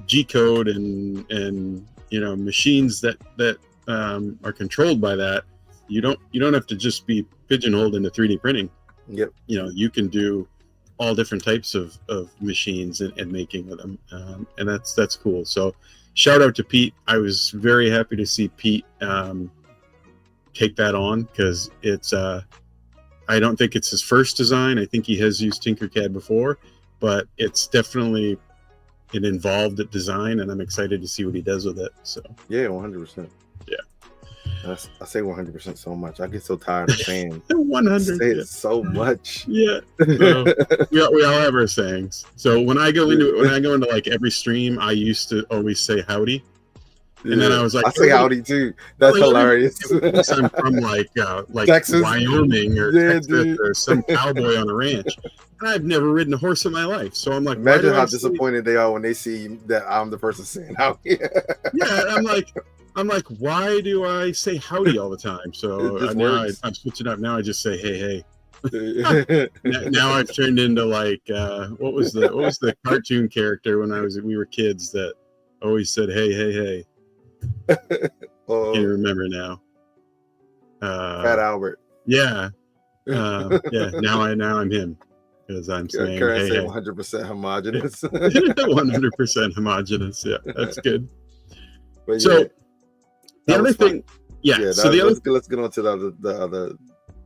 G-code and machines that are controlled by that, you don't have to just be pigeonholed into 3D printing. Yep. You can do all different types of machines and making with them, and that's cool. So shout out to Pete. I was very happy to see Pete take that on, because it's I don't think it's his first design. I think he has used Tinkercad before, but it's definitely an involved design, and I'm excited to see what he does with it. So 100%. I say 100% so much. I get so tired of saying 100. Say it so much. Yeah. So, we all have our sayings. So when I go into like every stream, I used to always say howdy. And then I was like, I say howdy too. That's hilarious. I'm from like Texas, Wyoming, or Texas, or some cowboy on a ranch. And I've never ridden a horse in my life. So I'm like, imagine how disappointed they are when they see that I'm the person saying howdy. I'm like, why do I say howdy all the time? So now I'm switching up. Now I just say, hey. now I've turned into like, what was the cartoon character when we were kids that always said, hey. Can't remember now. Fat Albert. Yeah. Now I'm him, because I'm saying, hey, 100% homogenous. 100% homogenous. Yeah, that's good. But so the other thing, let's get on to the other.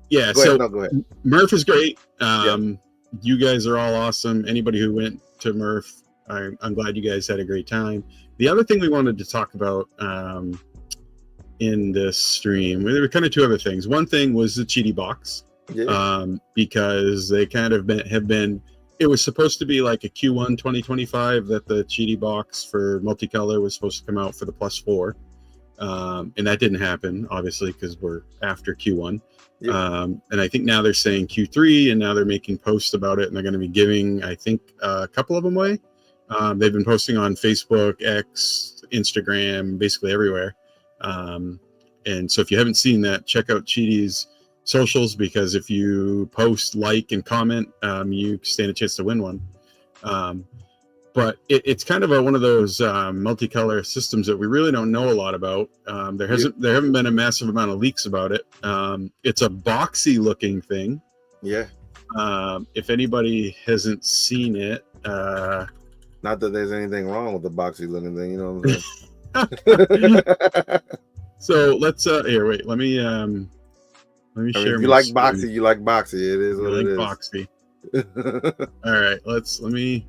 Yeah. Go ahead. Murph is great. You guys are all awesome. Anybody who went to Murph, I'm glad you guys had a great time. The other thing we wanted to talk about in this stream, there were kind of two other things. One thing was the Cheaty box, because they kind of have been. It was supposed to be like a Q1 2025 that the Cheaty box for multicolor was supposed to come out for the +4, and that didn't happen, obviously, because we're after Q1. And I think now they're saying Q3, and now they're making posts about it, and they're going to be giving, I think, a couple of them away. They've been posting on Facebook, X, Instagram, basically everywhere. And so if you haven't seen that, check out Cheaty's socials, because if you post, like, and comment, you stand a chance to win one. But it's kind of one of those multicolor systems that we really don't know a lot about. There haven't been a massive amount of leaks about it. It's a boxy looking thing. Yeah. If anybody hasn't seen it, not that there's anything wrong with the boxy looking thing, you know what I'm saying? So let's here. Wait, let me share. If you like boxy, you like boxy. It is what it is. Boxy. All right, let me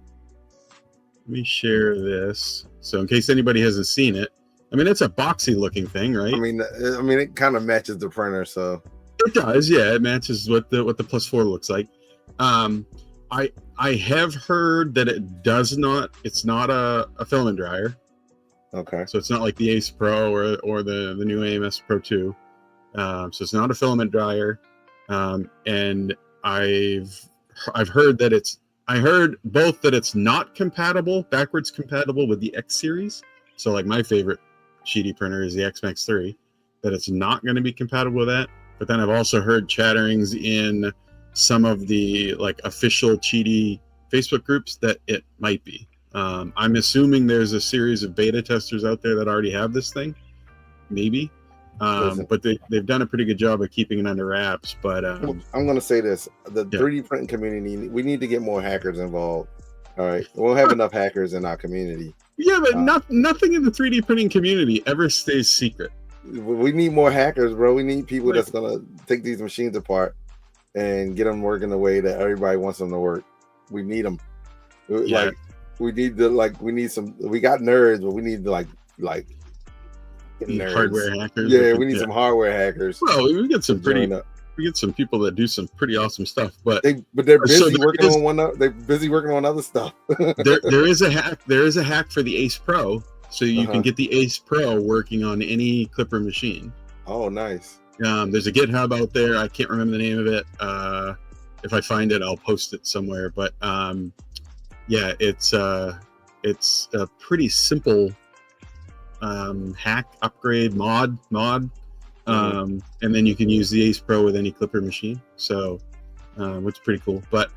share this. So in case anybody hasn't seen it, I mean, it's a boxy looking thing, right? I mean, it kind of matches the printer, so it does. Yeah, it matches what the +4 looks like. I have heard that it does not. It's not a filament dryer. Okay. So it's not like the Ace Pro or the new AMS Pro 2. So it's not a filament dryer. And I've heard that I heard both that it's not backwards compatible with the X series. So like my favorite Cheaty printer is the X Max 3, that it's not going to be compatible with that. But then I've also heard chatterings in some of the like official Cheaty Facebook groups that it might be. I'm assuming there's a series of beta testers out there that already have this thing, maybe. But they've done a pretty good job of keeping it under wraps. But I'm going to say this: the 3D printing community, we need to get more hackers involved. All right, we'll have enough hackers in our community. Yeah, but nothing in the 3D printing community ever stays secret. We need more hackers, bro. We need people that's going to take these machines apart and get them working the way that everybody wants them to work. We need them. Yeah. Like, we need to, like, we need some. We got nerds, but we need to like nerds. Hardware hackers. Yeah, we need some hardware hackers. Well, we get some people that do some pretty awesome stuff, but they're busy working on one. They're busy working on other stuff. there is a hack. There is a hack for the Ace Pro, so you can get the Ace Pro working on any Clipper machine. Oh, nice. There's a GitHub out there. I can't remember the name of it. If I find it, I'll post it somewhere. But yeah, it's a pretty simple hack, upgrade, mod, and then you can use the Ace Pro with any Clipper machine. So, which is pretty cool. But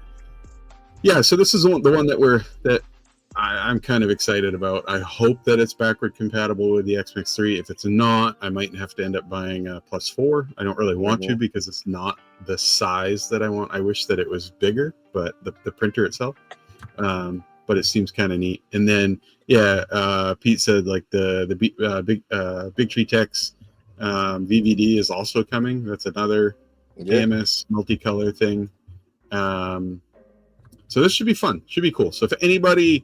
yeah, so this is the one that I'm kind of excited about. I hope that it's backward compatible with the XMAX 3. If it's not, I might have to end up buying a Plus 4. I don't really want to because it's not the size that I want. I wish that it was bigger, but the printer itself. But it seems kind of neat. And then, Pete said like the Big Tree Tech's VVD is also coming. That's another AMS multicolor thing. So this should be fun. Should be cool. So if anybody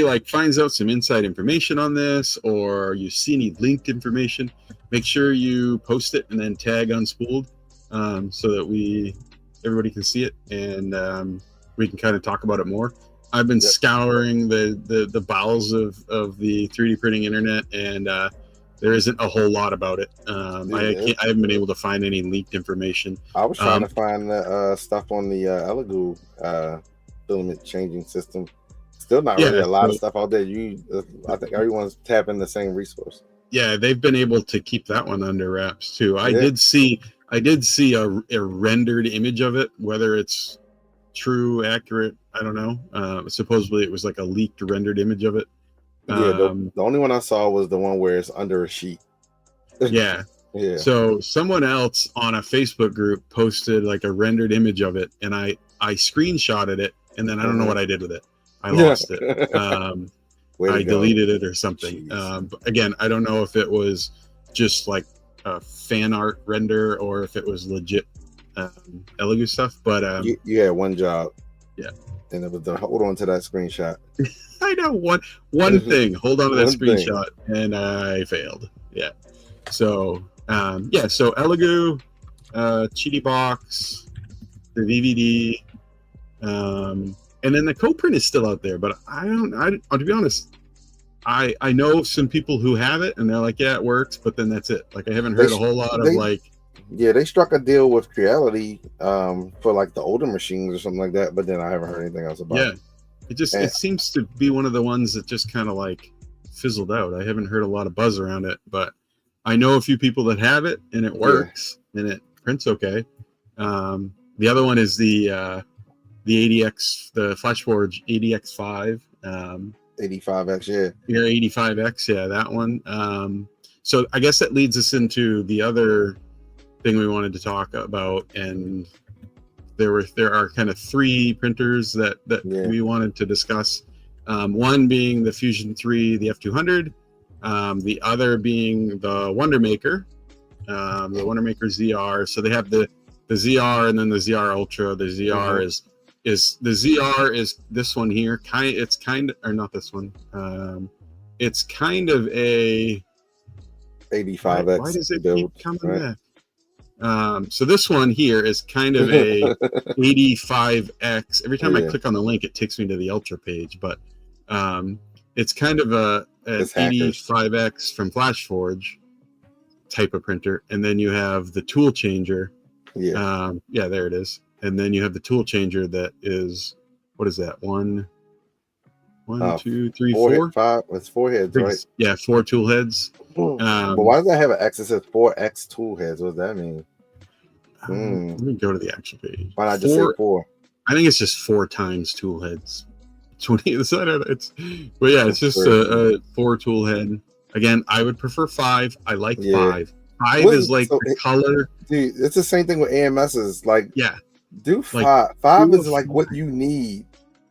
like finds out some inside information on this, or you see any linked information, make sure you post it and then tag Unspooled, so that everybody can see it, and we can kind of talk about it more. I've been scouring the bowels of the 3D printing internet, and there isn't a whole lot about it. I haven't been able to find any leaked information. I was trying to find the stuff on the Elegoo filament changing system. Still not really a lot of stuff out there. I think everyone's tapping the same resource. Yeah, they've been able to keep that one under wraps too. I did see a rendered image of it, whether it's true, accurate, I don't know. Supposedly it was like a leaked rendered image of it. The only one I saw was the one where it's under a sheet. Yeah. So someone else on a Facebook group posted like a rendered image of it, and I screenshotted it, and then I don't know what I did with it. I lost it. I deleted it or something. But again, I don't know if it was just like a fan art render or if it was legit Elegoo stuff. But you had one job. Yeah. And it was to hold on to that screenshot. I know one thing. Hold on to that screenshot, and I failed. Yeah. So so Elegoo, Cheaty Box, the VVD, and then the co-print is still out there, but to be honest, I know some people who have it, and they're like, yeah, it works, but then that's it. Like, I haven't heard a whole lot of like. Yeah, they struck a deal with Creality for like the older machines or something like that, but then I haven't heard anything else about it. Yeah, it seems to be one of the ones that just kind of like fizzled out. I haven't heard a lot of buzz around it, but I know a few people that have it, and it works, and it prints okay. The other one is the ADX, the FlashForge ADX5. 85X, Your 85X, that one. So I guess that leads us into the other thing we wanted to talk about, and there are kind of three printers that we wanted to discuss. One being the Fusion 3, the F200, the other being the Wondermaker, the Wondermaker ZR. So they have the ZR and then the ZR Ultra. The ZR is this one here. It's kind of a 85X. Why does it keep coming back? So this one here is kind of a 85X. Every time I click on the link, it takes me to the Ultra page, but it's kind of an 85X from FlashForge type of printer, and then you have the tool changer. There it is. And then you have the tool changer that is, what is that? One, two, three, four? Five. It's 4 heads, right? Yeah, 4 tool heads. But why does that have an X? It says 4X tool heads. What does that mean? Let me go to the actual page. Why not just say 4? I think it's just 4 times tool heads. 20. But yeah, it's just a 4 tool head. Again, I would prefer 5. I like 5. 5 is like the color. Dude, it's the same thing with AMSs. Like, yeah, do 5. Like, 5 is like what you need.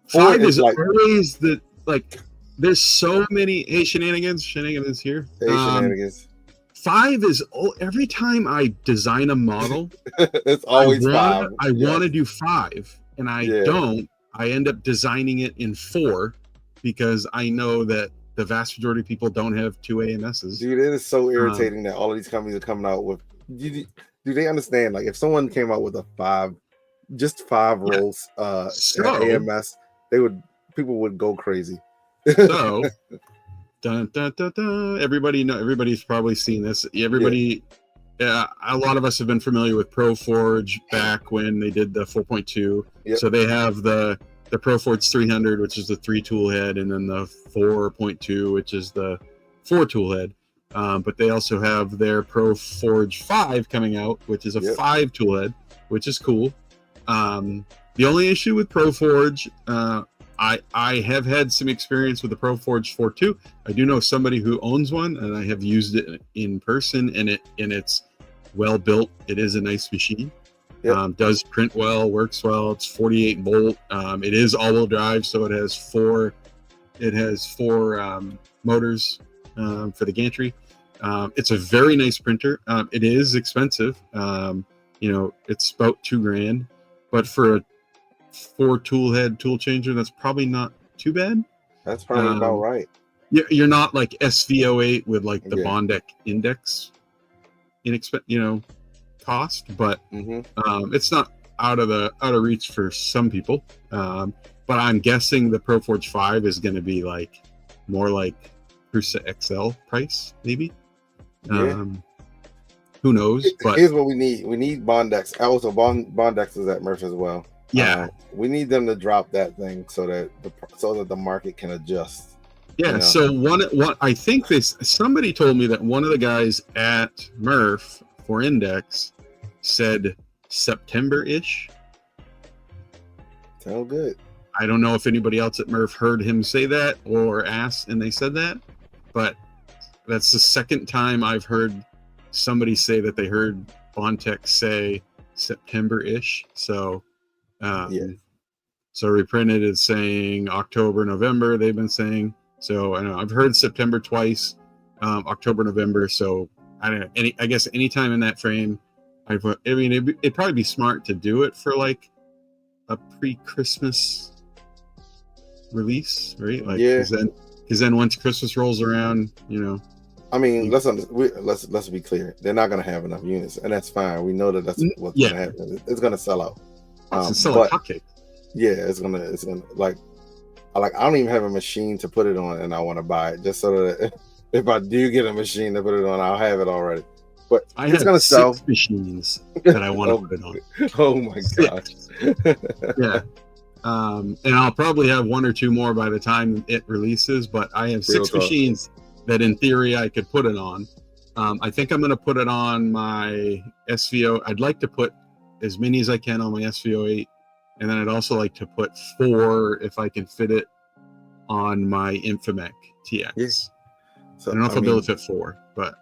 5 is like always the like. There's so many shenanigans here. Shenanigans. 5 is every time I design a model, it's always 5. I want to do 5, and I don't. I end up designing it in 4 because I know that the vast majority of people don't have 2 AMSs. Dude, it is so irritating that all of these companies are coming out with. Do they understand? Like, if someone came out with a 5, just 5 rolls, AMS, people would go crazy. So, dun, dun, dun, dun. Everybody's probably seen this. Everybody, a lot of us have been familiar with ProForge back when they did the 4.2. Yep. So they have the ProForge 300, which is the 3 tool head, and then the 4.2, which is the 4 tool head. But they also have their ProForge 5 coming out, which is a 5 tool head, which is cool. The only issue with ProForge, I have had some experience with the ProForge 4.2. I do know somebody who owns one, and I have used it in person, and it's well built. It is a nice machine. Yep. Does print well, works well. It's 48 volt. It is all-wheel drive, so it has four motors for the gantry. It's a very nice printer. It is expensive. It's about $2,000, but for a 4 tool head tool changer, that's probably not too bad. That's probably about right. You're not like SV08 with like the Bondec index cost, but it's not out of reach for some people. But I'm guessing the ProForge 5 is going to be like more like Prusa XL price, maybe. Who knows? But here's what we need. We need Bondex. Also, Bondex is at Murph as well. Yeah, we need them to drop that thing so that the market can adjust. Yeah. So I think somebody told me that one of the guys at Murph for Index said September-ish. Sound good. I don't know if anybody else at Murph heard him say that or asked and they said that, but that's the second time I've heard somebody say that they heard Bondtech say September-ish. So so Reprinted is saying October, November, they've been saying. So I know I've heard September twice, October, November. So I don't know, I guess anytime in that frame, it'd probably be smart to do it for like a pre-Christmas release, right? Like, because then once Christmas rolls around, I mean, let's be clear. They're not going to have enough units, and that's fine. We know that's what's going to happen. It's going to sell out. It's like hotcakes. Yeah, it's gonna like I don't even have a machine to put it on, and I want to buy it just so that if I do get a machine to put it on, I'll have it already. But it's gonna sell 6 machines that I want to put it on. Oh my gosh! Yeah, and I'll probably have 1 or 2 more by the time it releases. But I have 6 machines that, in theory, I could put it on. I think I'm gonna put it on my SVO. I'd like to put as many as I can on my SVO8, and then I'd also like to put 4 if I can fit it on my Infomec TX. Yeah. So I don't know if I'll be able to fit 4, but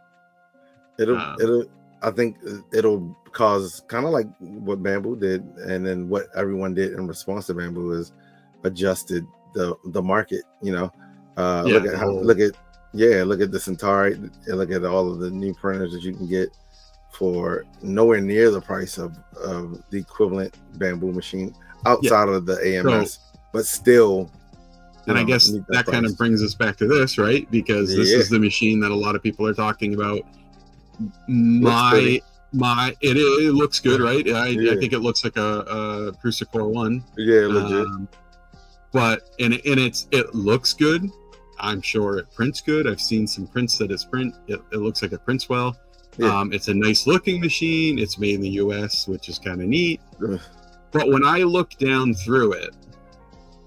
I think it'll cause kind of like what Bamboo did, and then what everyone did in response to Bamboo is adjusted the market. Look at the Centauri, and look at all of the new printers that you can get for nowhere near the price of the equivalent Bamboo machine outside of the AMS, but still. And I guess that kind of brings us back to this, right? Because this is the machine that a lot of people are talking about. It looks good, right? I think it looks like a Prusa Core 1. Yeah, legit. But it looks good. I'm sure it prints good. I've seen some prints that it looks like it prints well. Yeah. It's a nice looking machine. It's made in the US, which is kind of neat. But when I look down through it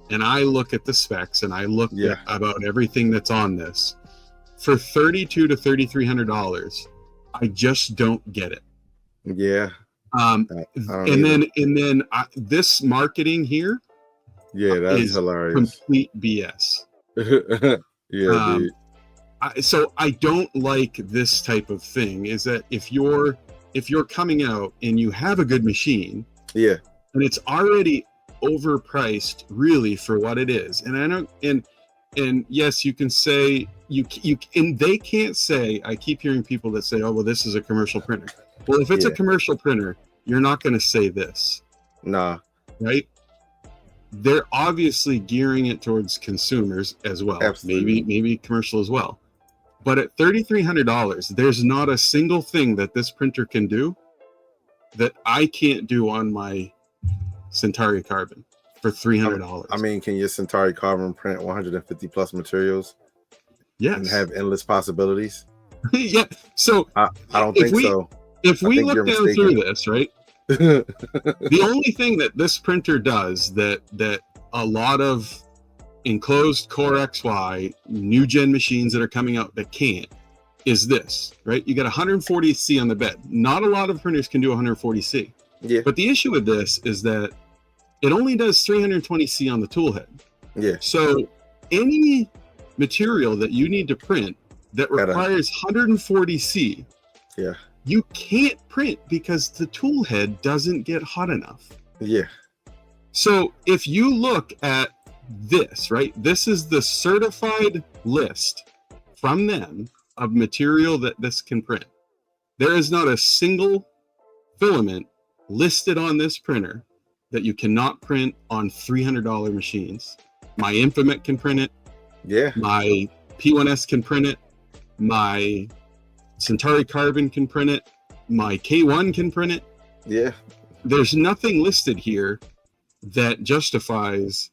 and I look at the specs and I look at about everything that's on this, for $3,200 to $3,300, I just don't get it. Yeah. Then this marketing here, that's is hilarious. Complete BS. Dude. So I don't like this type of thing. Is that if you're coming out and you have a good machine, and it's already overpriced really for what it is, and I don't, and yes, you can say you and they can't say. I keep hearing people that say, "Oh, well, this is a commercial printer." Well, if it's a commercial printer, you're not going to say this. Nah. Right? They're obviously gearing it towards consumers as well. Absolutely. Maybe commercial as well. But at $3,300, there's not a single thing that this printer can do that I can't do on my Centauri Carbon for $300. I mean, can your Centauri Carbon print 150 plus materials? Yes. And have endless possibilities? Yeah. So I don't think so. If we look down through this, right? The only thing that this printer does that a lot of enclosed Core XY new gen machines that are coming out that can't is this, right? You got 140C on the bed. Not a lot of printers can do 140C. Yeah. But the issue with this is that it only does 320C on the tool head. Yeah. So any material that you need to print that requires 140C, you can't print because the tool head doesn't get hot enough. Yeah. So if you look at this, right, this is the certified list from them of material that this can print. There is not a single filament listed on this printer that you cannot print on $300 machines. My Infomet can print it. Yeah. My P1S can print it. My Centauri Carbon can print it. My K1 can print it. Yeah. There's nothing listed here that justifies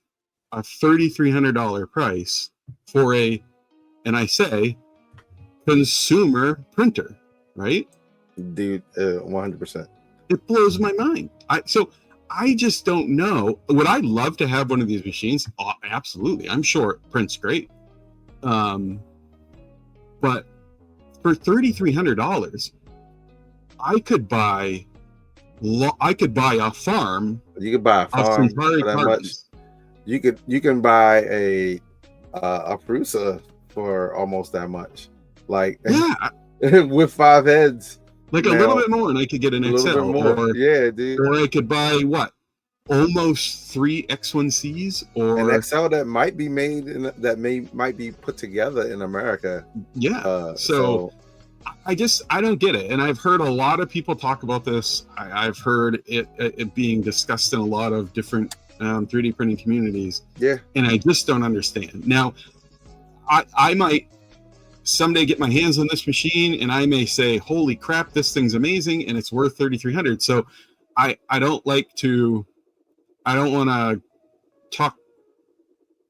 a $3,300 price for and I say, consumer printer, right? Dude, 100%. It blows my mind. So I just don't know. Would I love to have one of these machines? Oh, absolutely. I'm sure it prints great. But for $3,300, I could buy a farm. You could buy a farm for that much. You can buy a Prusa for almost that much. Like with 5 heads. Like a little bit more, and I could get an XL. Yeah, dude. Or I could buy what? Almost 3 X1Cs, or an XL that might be made might be put together in America. Yeah. So I don't get it, and I've heard a lot of people talk about this. I've heard it being discussed in a lot of different 3D printing communities. Yeah. And I just don't understand. Now, I might someday get my hands on this machine, and I may say, "Holy crap, this thing's amazing, and it's worth $3,300." So I don't want to talk.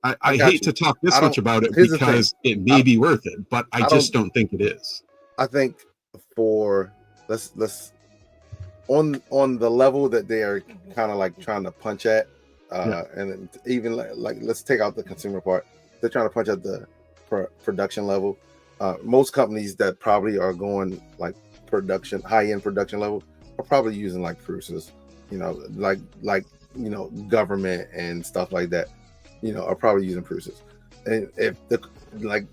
I hate to talk this much about it because it may be worth it, but I just don't think it is. I think for let's on the level that they are kind of like trying to punch at, and even like let's take out the consumer part. They're trying to punch at the production level. Most companies that probably are going like high-end production level are probably using like Prusas, like government and stuff like that, are probably using Prusas. And if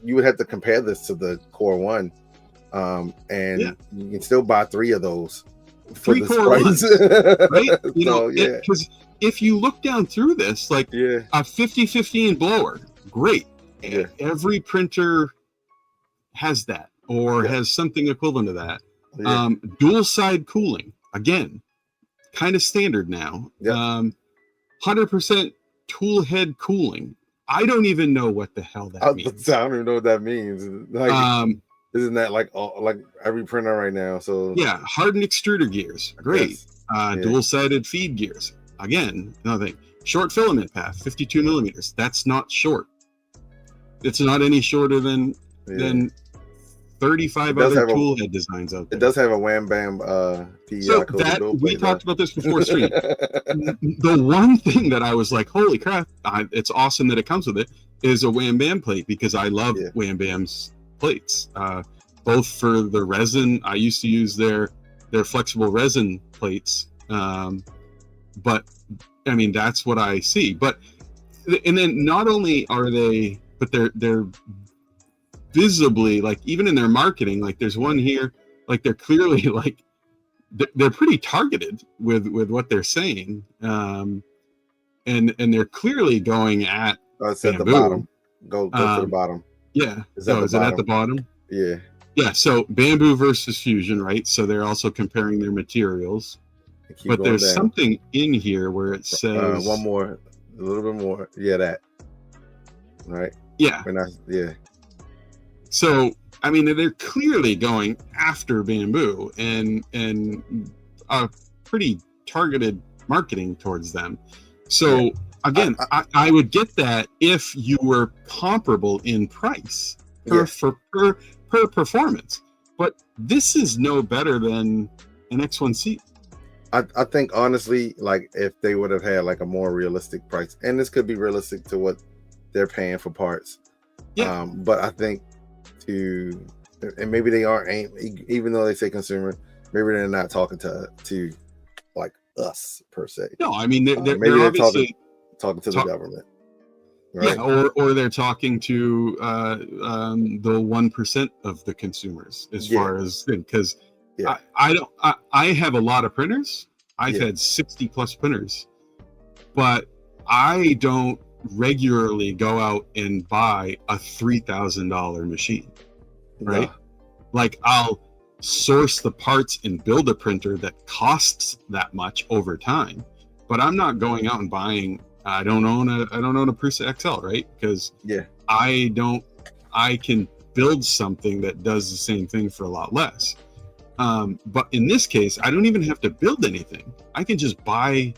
you would have to compare this to the Core 1, and you can still buy 3 of those for this price, right? Because if you look down through this, like a 5015 blower, great. Yeah. Every printer has that or has something equivalent to that. Yeah. Dual side cooling, again, kind of standard now. 100% tool head cooling. I don't even know what the hell that means. I don't even know what that means. Like, isn't that like every printer right now? So hardened extruder gears, great. Dual-sided feed gears, again, nothing. Short filament path, 52 millimeters. That's not short. It's not any shorter than 35 other tool head designs out there. It does have a Wham Bam PEI so that we talked about this before stream. The one thing that I was like, holy crap, it's awesome that it comes with it, is a Wham Bam plate, because I love Wham Bam's plates, both for the resin. I used to use their they're flexible resin plates. But I mean, that's what I see. But and then not only are they, but they're visibly, like, even in their marketing, like there's one here, like they're clearly like they're pretty targeted with what they're saying, and they're clearly going at it's at the bottom. Go to the bottom. Yeah. Is it at the bottom? Yeah. Yeah. So bamboo versus fusion, right? So they're also comparing their materials. But there's something in here where it says one more, a little bit more. Yeah, that. Right. Yeah. Yeah. So I mean, they're clearly going after bamboo and a pretty targeted marketing towards them. So again, I would get that if you were comparable in price per performance. But this is no better than an X1C. I think honestly, like if they would have had like a more realistic price, and this could be realistic to what they're paying for parts. Yeah. But I think and maybe they aren't, even though they say consumer, maybe they're not talking to like us per se. No, I mean they're obviously talking to the government. Right? Yeah, or they're talking to the 1% of the consumers as far as, because I have a lot of printers. I've had 60 plus printers, but I don't regularly go out and buy a $3,000 machine, right? No. Like I'll source the parts and build a printer that costs that much over time, but I'm not going out and buying. I don't own a Prusa XL, right? Because I can build something that does the same thing for a lot less. But in this case, I don't even have to build anything. I can just buy.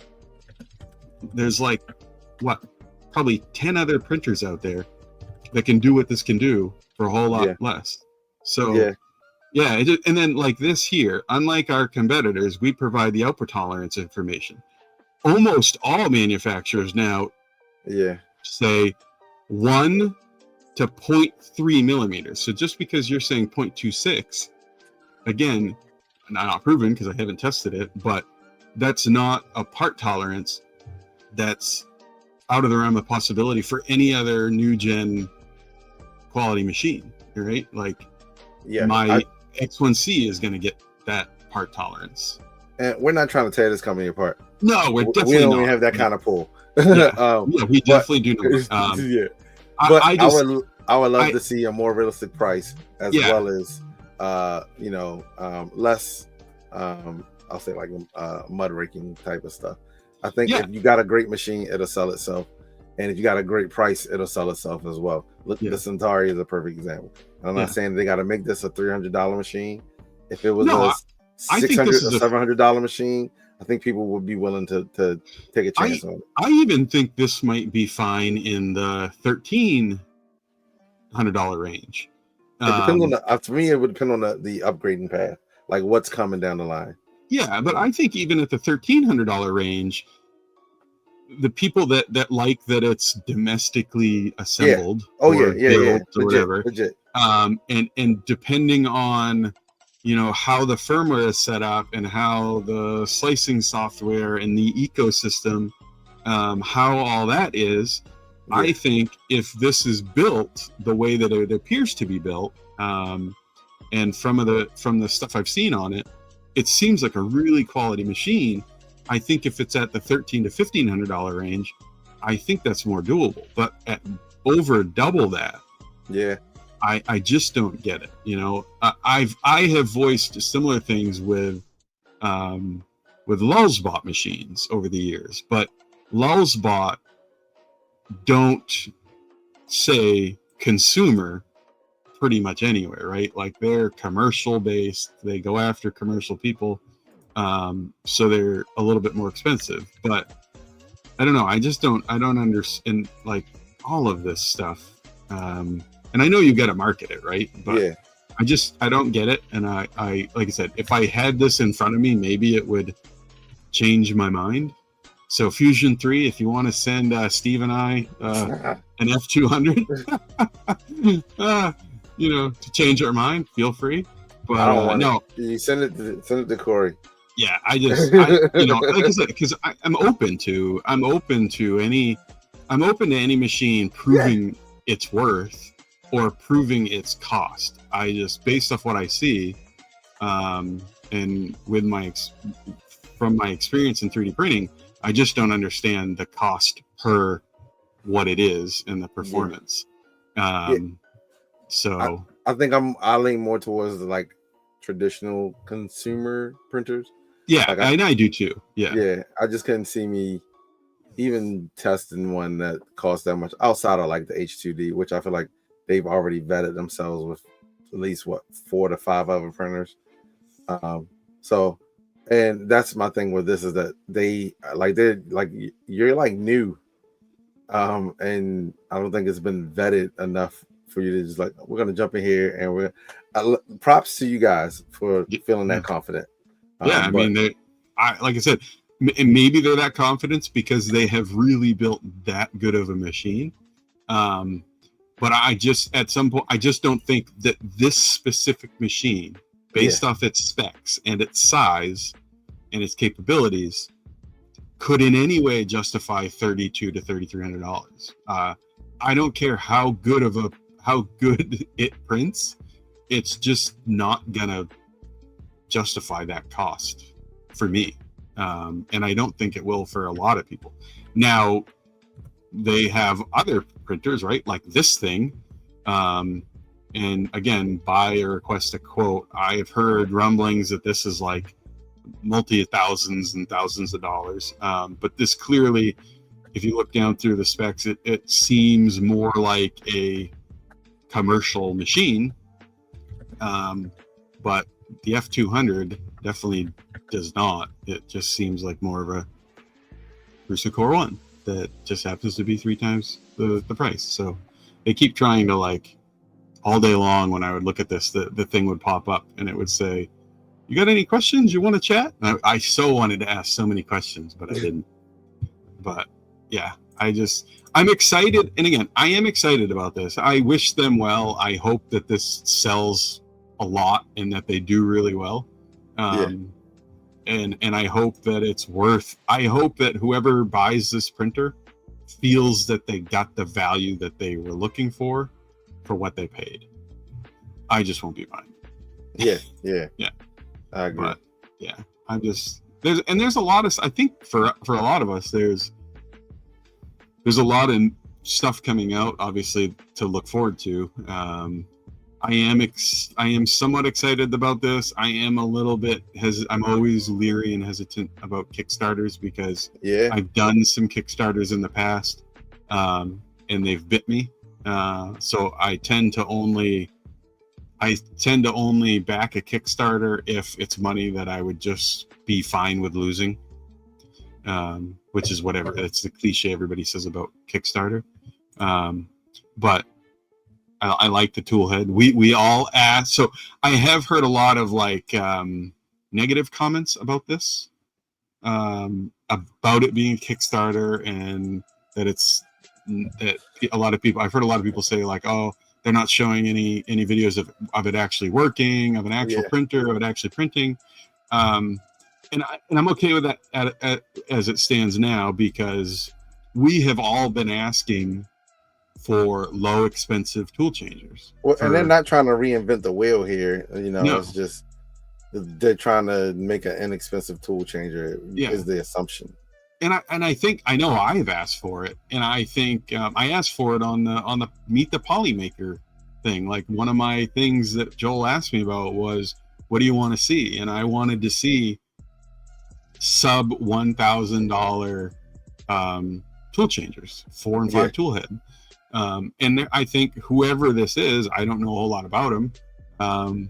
There's like probably 10 other printers out there that can do what this can do for a whole lot less. So and then like this here, unlike our competitors, we provide the output tolerance information. Almost all manufacturers now say 1 to 0.3 millimeters. So just because you're saying 0.26, again, not proven because I haven't tested it, but that's not a part tolerance that's out of the realm of possibility for any other new gen quality machine, right? Like my X1C is going to get that part tolerance. And we're not trying to tear this company apart. No, we're definitely we don't not. Even have that kind of pull. We definitely do not. But I would love to see a more realistic price as well as less I'll say like mud raking type of stuff. I think if you got a great machine, it'll sell itself, and if you got a great price, it'll sell itself as well. Look, the Centauri is a perfect example. And I'm not saying they got to make this a $300 machine. If it was a $600 or $700 machine, I think people would be willing to take a chance on it. I even think this might be fine in the $1,300 range. It depends on to me, it would depend on the upgrading path, like what's coming down the line. Yeah, but I think even at the $1,300 range, the people that like that it's domestically assembled, or whatever, legit. And depending on how the firmware is set up and how the slicing software and the ecosystem, how all that is, I think if this is built the way that it appears to be built, and from the stuff I've seen on it, it seems like a really quality machine. I think if it's at the $1,300 to $1,500 range, I think that's more doable. But at over double that, I just don't get it. I have voiced similar things with Lulzbot machines over the years, but Lulzbot don't say consumer pretty much anywhere, right? Like they're commercial based, they go after commercial people, so they're a little bit more expensive. But I don't know, I don't understand like all of this stuff, and I know you got to market it, right? But I don't get it. And I like I said, if I had this in front of me, maybe it would change my mind. So Fusion 3, if you want to send Steve and I an F200, to change our mind, feel free. But I don't want no, it. You send it to Corey. Yeah, like I said, because I'm open to any machine proving its worth or proving its cost. I just, based off what I see, and with from my experience in 3D printing, I just don't understand the cost per what it is and the performance. So I think I lean more towards the like traditional consumer printers. Yeah, like I do too. Yeah, I just couldn't see me even testing one that costs that much outside of like the H2D, which I feel like they've already vetted themselves with at least 4 to 5 other printers. So, and that's my thing with this is that they're like you're like new, and I don't think it's been vetted enough for you to just like, we're gonna jump in here and props to you guys for feeling that confident. I mean, like I said, maybe they're that confident because they have really built that good of a machine. But I just, at some point, I just don't think that this specific machine, based off its specs and its size and its capabilities, could in any way justify $3,200 to $3,300. I don't care how good it prints, it's just not gonna justify that cost for me, and I don't think it will for a lot of people. Now they have other printers, right, like this thing, and again, buy or request a quote. I have heard rumblings that this is like multi-thousands and thousands of dollars, but this clearly, if you look down through the specs, it seems more like a commercial machine, but the F200 definitely does not. It just seems like more of a Prusa Core 1 that just happens to be 3 times the price. So they keep trying to, like, all day long when I would look at this, the thing would pop up and it would say, you got any questions? You want to chat? And I so wanted to ask so many questions, but I didn't. But yeah, I'm excited. And again, I am excited about this. I wish them well. I hope that this sells a lot and that they do really well. And I hope that it's worth, I hope that whoever buys this printer feels that they got the value that they were looking for what they paid. I just won't be buying. Yeah. I agree. But yeah, I'm just, there's a lot of, I think for a lot of us, there's a lot of stuff coming out, obviously, to look forward to. I am somewhat excited about this. I am a little bit I'm always leery and hesitant about Kickstarters because I've done some Kickstarters in the past, and they've bit me. So I tend to only back a Kickstarter if it's money that I would just be fine with losing, which is whatever. It's the cliche everybody says about Kickstarter. But I like the tool head. We all ask. So I have heard a lot of like negative comments about this, about it being a Kickstarter, and that a lot of people, I've heard a lot of people say like, oh, they're not showing any videos of it actually working, of an actual printer, of it actually printing. And I'm okay with that as it stands now, because we have all been asking for low expensive tool changers. Well, and they're not trying to reinvent the wheel here. No. It's just they're trying to make an inexpensive tool changer is the assumption. And I think I know I've asked for it, and I think I asked for it on the Meet the Polymaker thing. Like, one of my things that Joel asked me about was, what do you want to see? And I wanted to see sub $1,000 tool changers, 4 and 5 tool head. And I think whoever this is, I don't know a whole lot about them,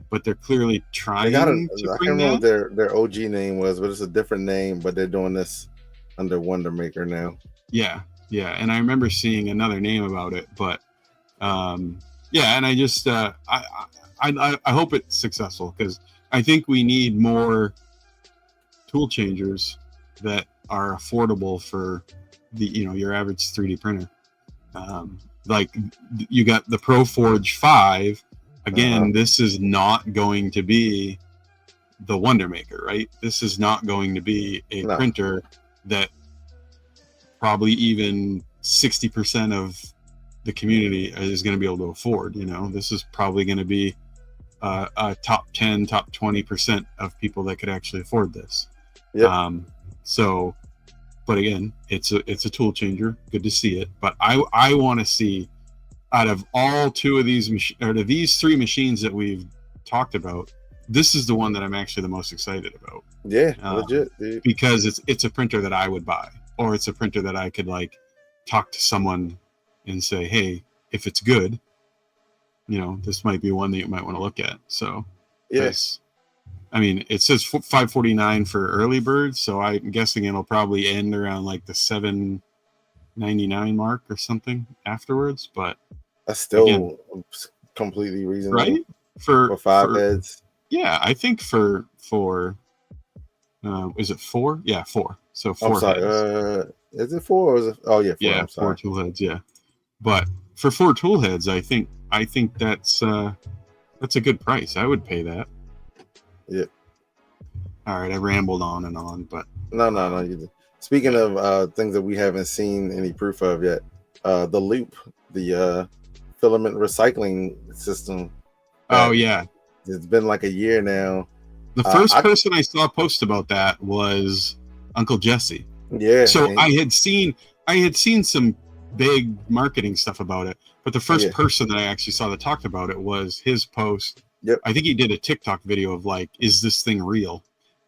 but they're clearly trying. I can't remember what their OG name was, but it's a different name. But they're doing this under Wonder Maker now. Yeah. And I remember seeing another name about it, but and I just I hope it's successful, because I think we need more tool changers that are affordable for your average 3D printer. Like, you got the ProForge 5, again, this is not going to be the Wonder Maker, right? This is not going to be a printer that probably even 60% of the community is going to be able to afford. You know, this is probably going to be a top 10, top 20% of people that could actually afford this. So, but again, it's a tool changer. Good to see it. But I want to see, out of all two of these out of these three machines that we've talked about, this is the one that I'm actually the most excited about. Yeah, legit, dude. Because it's a printer that I would buy, or it's a printer that I could like talk to someone and say, hey, if it's good, you know, this might be one that you might want to look at. So, yes. I mean, it says $549 for early bird, so I'm guessing it'll probably end around like the $799 mark or something afterwards. But that's still again, completely reasonable, right? For 5 heads. Yeah, I think for is it 4? Yeah, 4. So 4 heads. Is it 4 or is it? Oh yeah, 4. Yeah, 4 tool heads. Yeah, but for 4 tool heads, I think that's a good price. I would pay that. Yeah. All right, I rambled on and on, but no. Speaking of things that we haven't seen any proof of yet, the Loop, the filament recycling system. Oh yeah, it's been like a year now. The first person I saw post about that was Uncle Jesse. Yeah. So I had seen some big marketing stuff about it, but the first person that I actually saw that talked about it was his post. Yep. I think he did a TikTok video of like, is this thing real?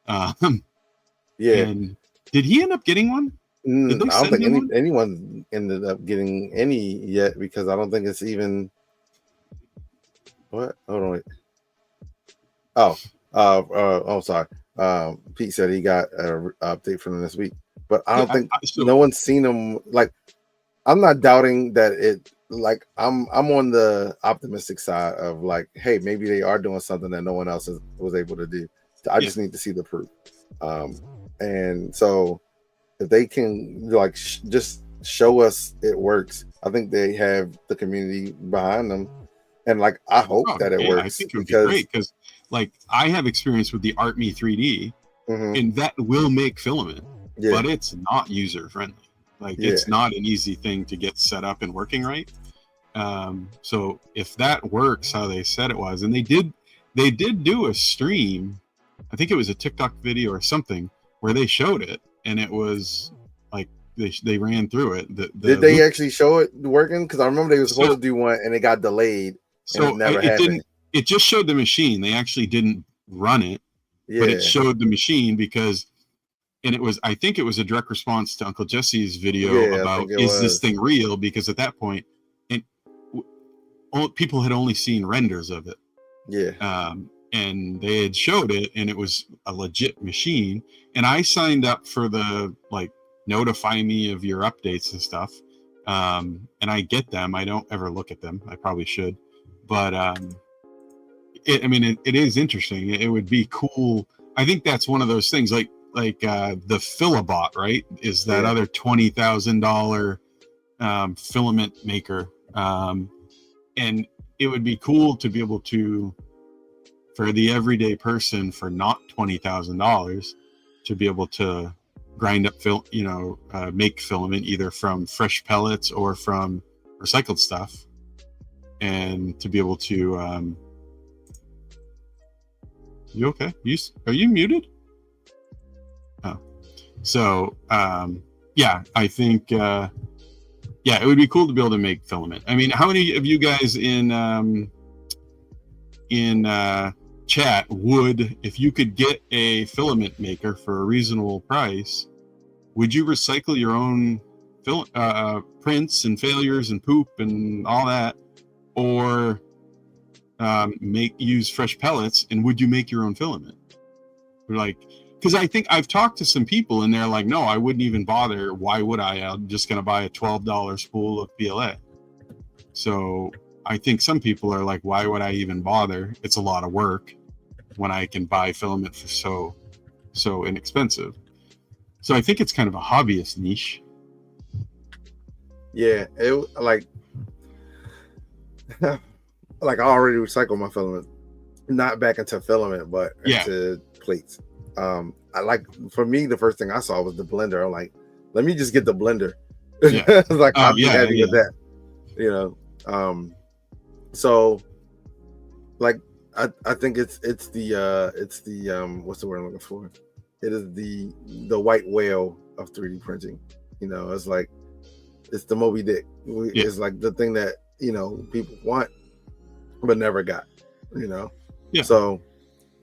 Yeah. And did he end up getting one? I don't think anyone ended up getting any yet, because I don't think it's even. What? Hold on. Wait. Sorry. Pete said he got an update from them this week, but I don't think no one's seen them. Like, I'm not doubting that it. Like, I'm on the optimistic side of like, hey, maybe they are doing something that no one else was able to do. I just need to see the proof. And so if they can like just show us it works, I think they have the community behind them. And like, I hope that it works. I think it would be great, because like I have experience with the ArtMe 3D, and that will make filament, but it's not user friendly. Like it's not an easy thing to get set up and working right. So if that works how they said it was, and they did do a stream, I think it was a TikTok video or something, where they showed it, and it was like they ran through it. Did they actually show it working? Because I remember they were supposed to do one and it got delayed. So it never happened. It just showed the machine. They actually didn't run it, but it showed the machine because. And it was, I think it was a direct response to Uncle Jesse's video about, is this thing real? Because at that point, people had only seen renders of it. Yeah. And they had showed it, and it was a legit machine. And I signed up for the, like, notify me of your updates and stuff. And I get them. I don't ever look at them. I probably should. But, it is interesting. It would be cool. I think that's one of those things, like the Filabot, right, is that other $20,000 filament maker, and it would be cool to be able to, for the everyday person, for not $20,000, to be able to grind up make filament either from fresh pellets or from recycled stuff, and to be able to you okay? Are you muted? Oh, so I think it would be cool to be able to make filament. I mean, how many of you guys in chat would, if you could get a filament maker for a reasonable price, would you recycle your own prints and failures and poop and all that, or use fresh pellets, and would you make your own filament? Like, because I think I've talked to some people and they're like, no, I wouldn't even bother. Why would I? I'm just going to buy a $12 spool of PLA. So I think some people are like, why would I even bother? It's a lot of work when I can buy filament for so inexpensive. So I think it's kind of a hobbyist niche. Yeah, it like like I already recycled my filament, not back into filament, but into plates. I like, for me, the first thing I saw was the blender. I'm like, let me just get the blender. Yeah. Like, I'll be happy with that, you know. So like I think it's the what's the word I'm looking for? It is the white whale of 3D printing. You know, it's like, it's the Moby Dick. It's like the thing that, you know, people want but never got, you know. Yeah. So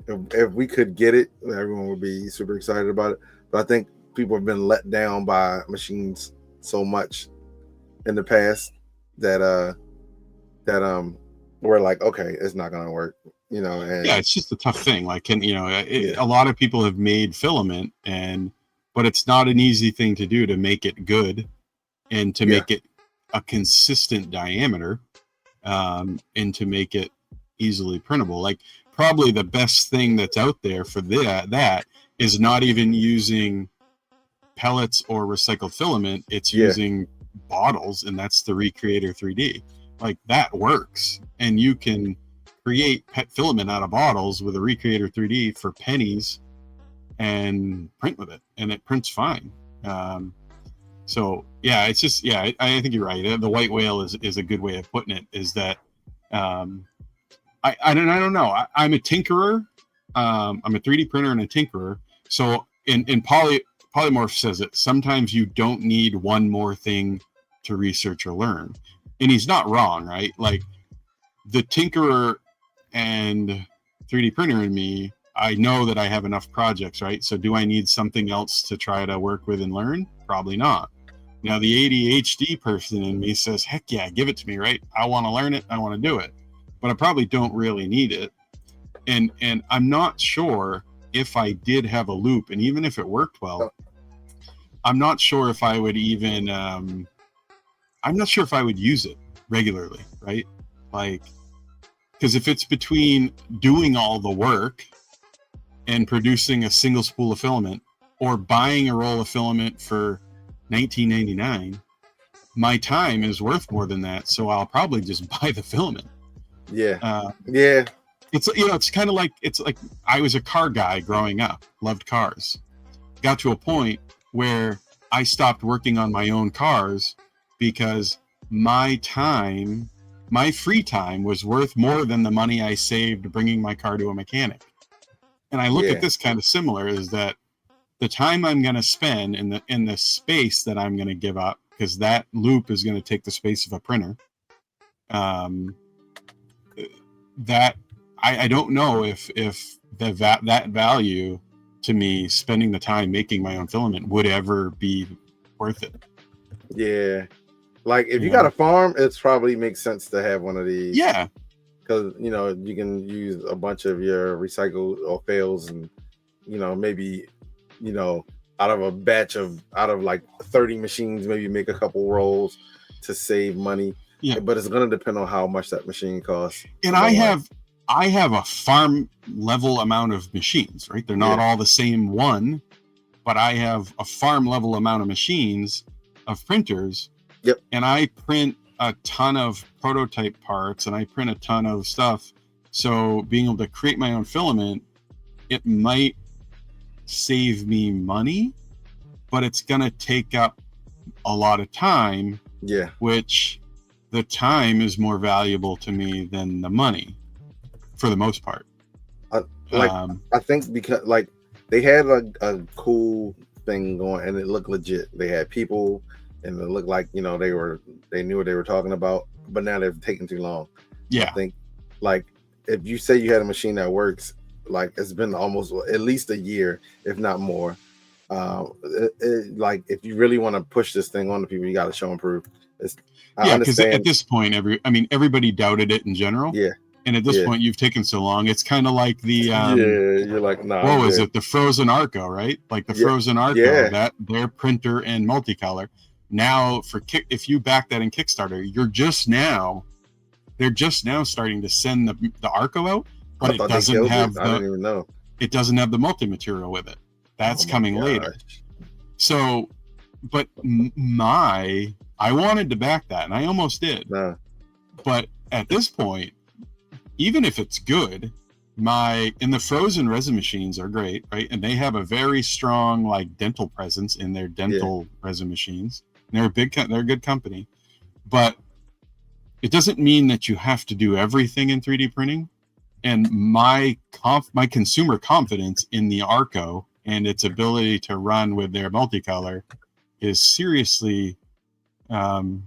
if we could get it, everyone would be super excited about it. But I think people have been let down by machines so much in the past that we're like, okay, it's not gonna work, you know. And yeah, it's just a tough thing. Like, a lot of people have made filament, but it's not an easy thing to do, to make it good and to make it a consistent diameter, and to make it easily printable. Like, probably the best thing that's out there for that is not even using pellets or recycled filament. It's using bottles, and that's the Recreator 3D. Like, that works, and you can create pet filament out of bottles with a Recreator 3D for pennies and print with it, and it prints fine. So yeah, it's just, I think you're right. The white whale is a good way of putting it, is that I don't know. I'm a tinkerer. I'm a 3D printer and a tinkerer. So in Polymorph says it, sometimes you don't need one more thing to research or learn. And he's not wrong, right? Like, the tinkerer and 3D printer in me, I know that I have enough projects, right? So do I need something else to try to work with and learn? Probably not. Now, the ADHD person in me says, heck yeah, give it to me, right? I want to learn it. I want to do it. But I probably don't really need it. And I'm not sure if I did have a loop, and even if it worked well, I'm not sure if I would even, I'm not sure if I would use it regularly, right? Like, because if it's between doing all the work and producing a single spool of filament, or buying a roll of filament for $19.99, my time is worth more than that. So I'll probably just buy the filament. It's, you know, it's kind of like, it's like, I was a car guy growing up, loved cars. Got to a point where I stopped working on my own cars because my free time was worth more than the money I saved bringing my car to a mechanic. And I look at this kind of similar, is that the time I'm going to spend in the space that I'm going to give up, because that loop is going to take the space of a printer, that I don't know if that value to me, spending the time making my own filament, would ever be worth it. Yeah. Like, if you got a farm, it's probably makes sense to have one of these. Yeah. Because, you know, you can use a bunch of your recycled or fails, and, you know, maybe, you know, out of like 30 machines, maybe make a couple rolls to save money. Yeah. But it's going to depend on how much that machine costs. And I have a farm level amount of machines, right? They're not all the same one, but I have a farm level amount of machines, of printers. Yep. And I print a ton of prototype parts, and I print a ton of stuff. So being able to create my own filament, it might save me money, but it's going to take up a lot of time. Yeah. Which the time is more valuable to me than the money, for the most part. I think because, like, they had a cool thing going, and it looked legit. They had people, and it looked like, you know, they knew what they were talking about, but now they're taking too long. Yeah. I think, like, if you say you had a machine that works, like, it's been almost at least a year, if not more. Like, if you really want to push this thing on to people, you got to show them proof. I understand. Because at this point, everybody doubted it in general. Yeah. And at this point, you've taken so long. It's kind of like the you're like, nah. What was it? The Frozen Arco, right? Like the Frozen Arco, that their printer and multicolor. Now, if you back that in Kickstarter, they're just now starting to send the Arco out, but it doesn't have I don't even know. It doesn't have the multi-material with it. That's coming later. So, but I wanted to back that, and I almost did. No. But at this point, even if it's good, the frozen resin machines are great, right? And they have a very strong like dental presence in their dental resin machines. And they're a good company, but it doesn't mean that you have to do everything in 3D printing. And my consumer confidence in the Arco and its ability to run with their multicolor is seriously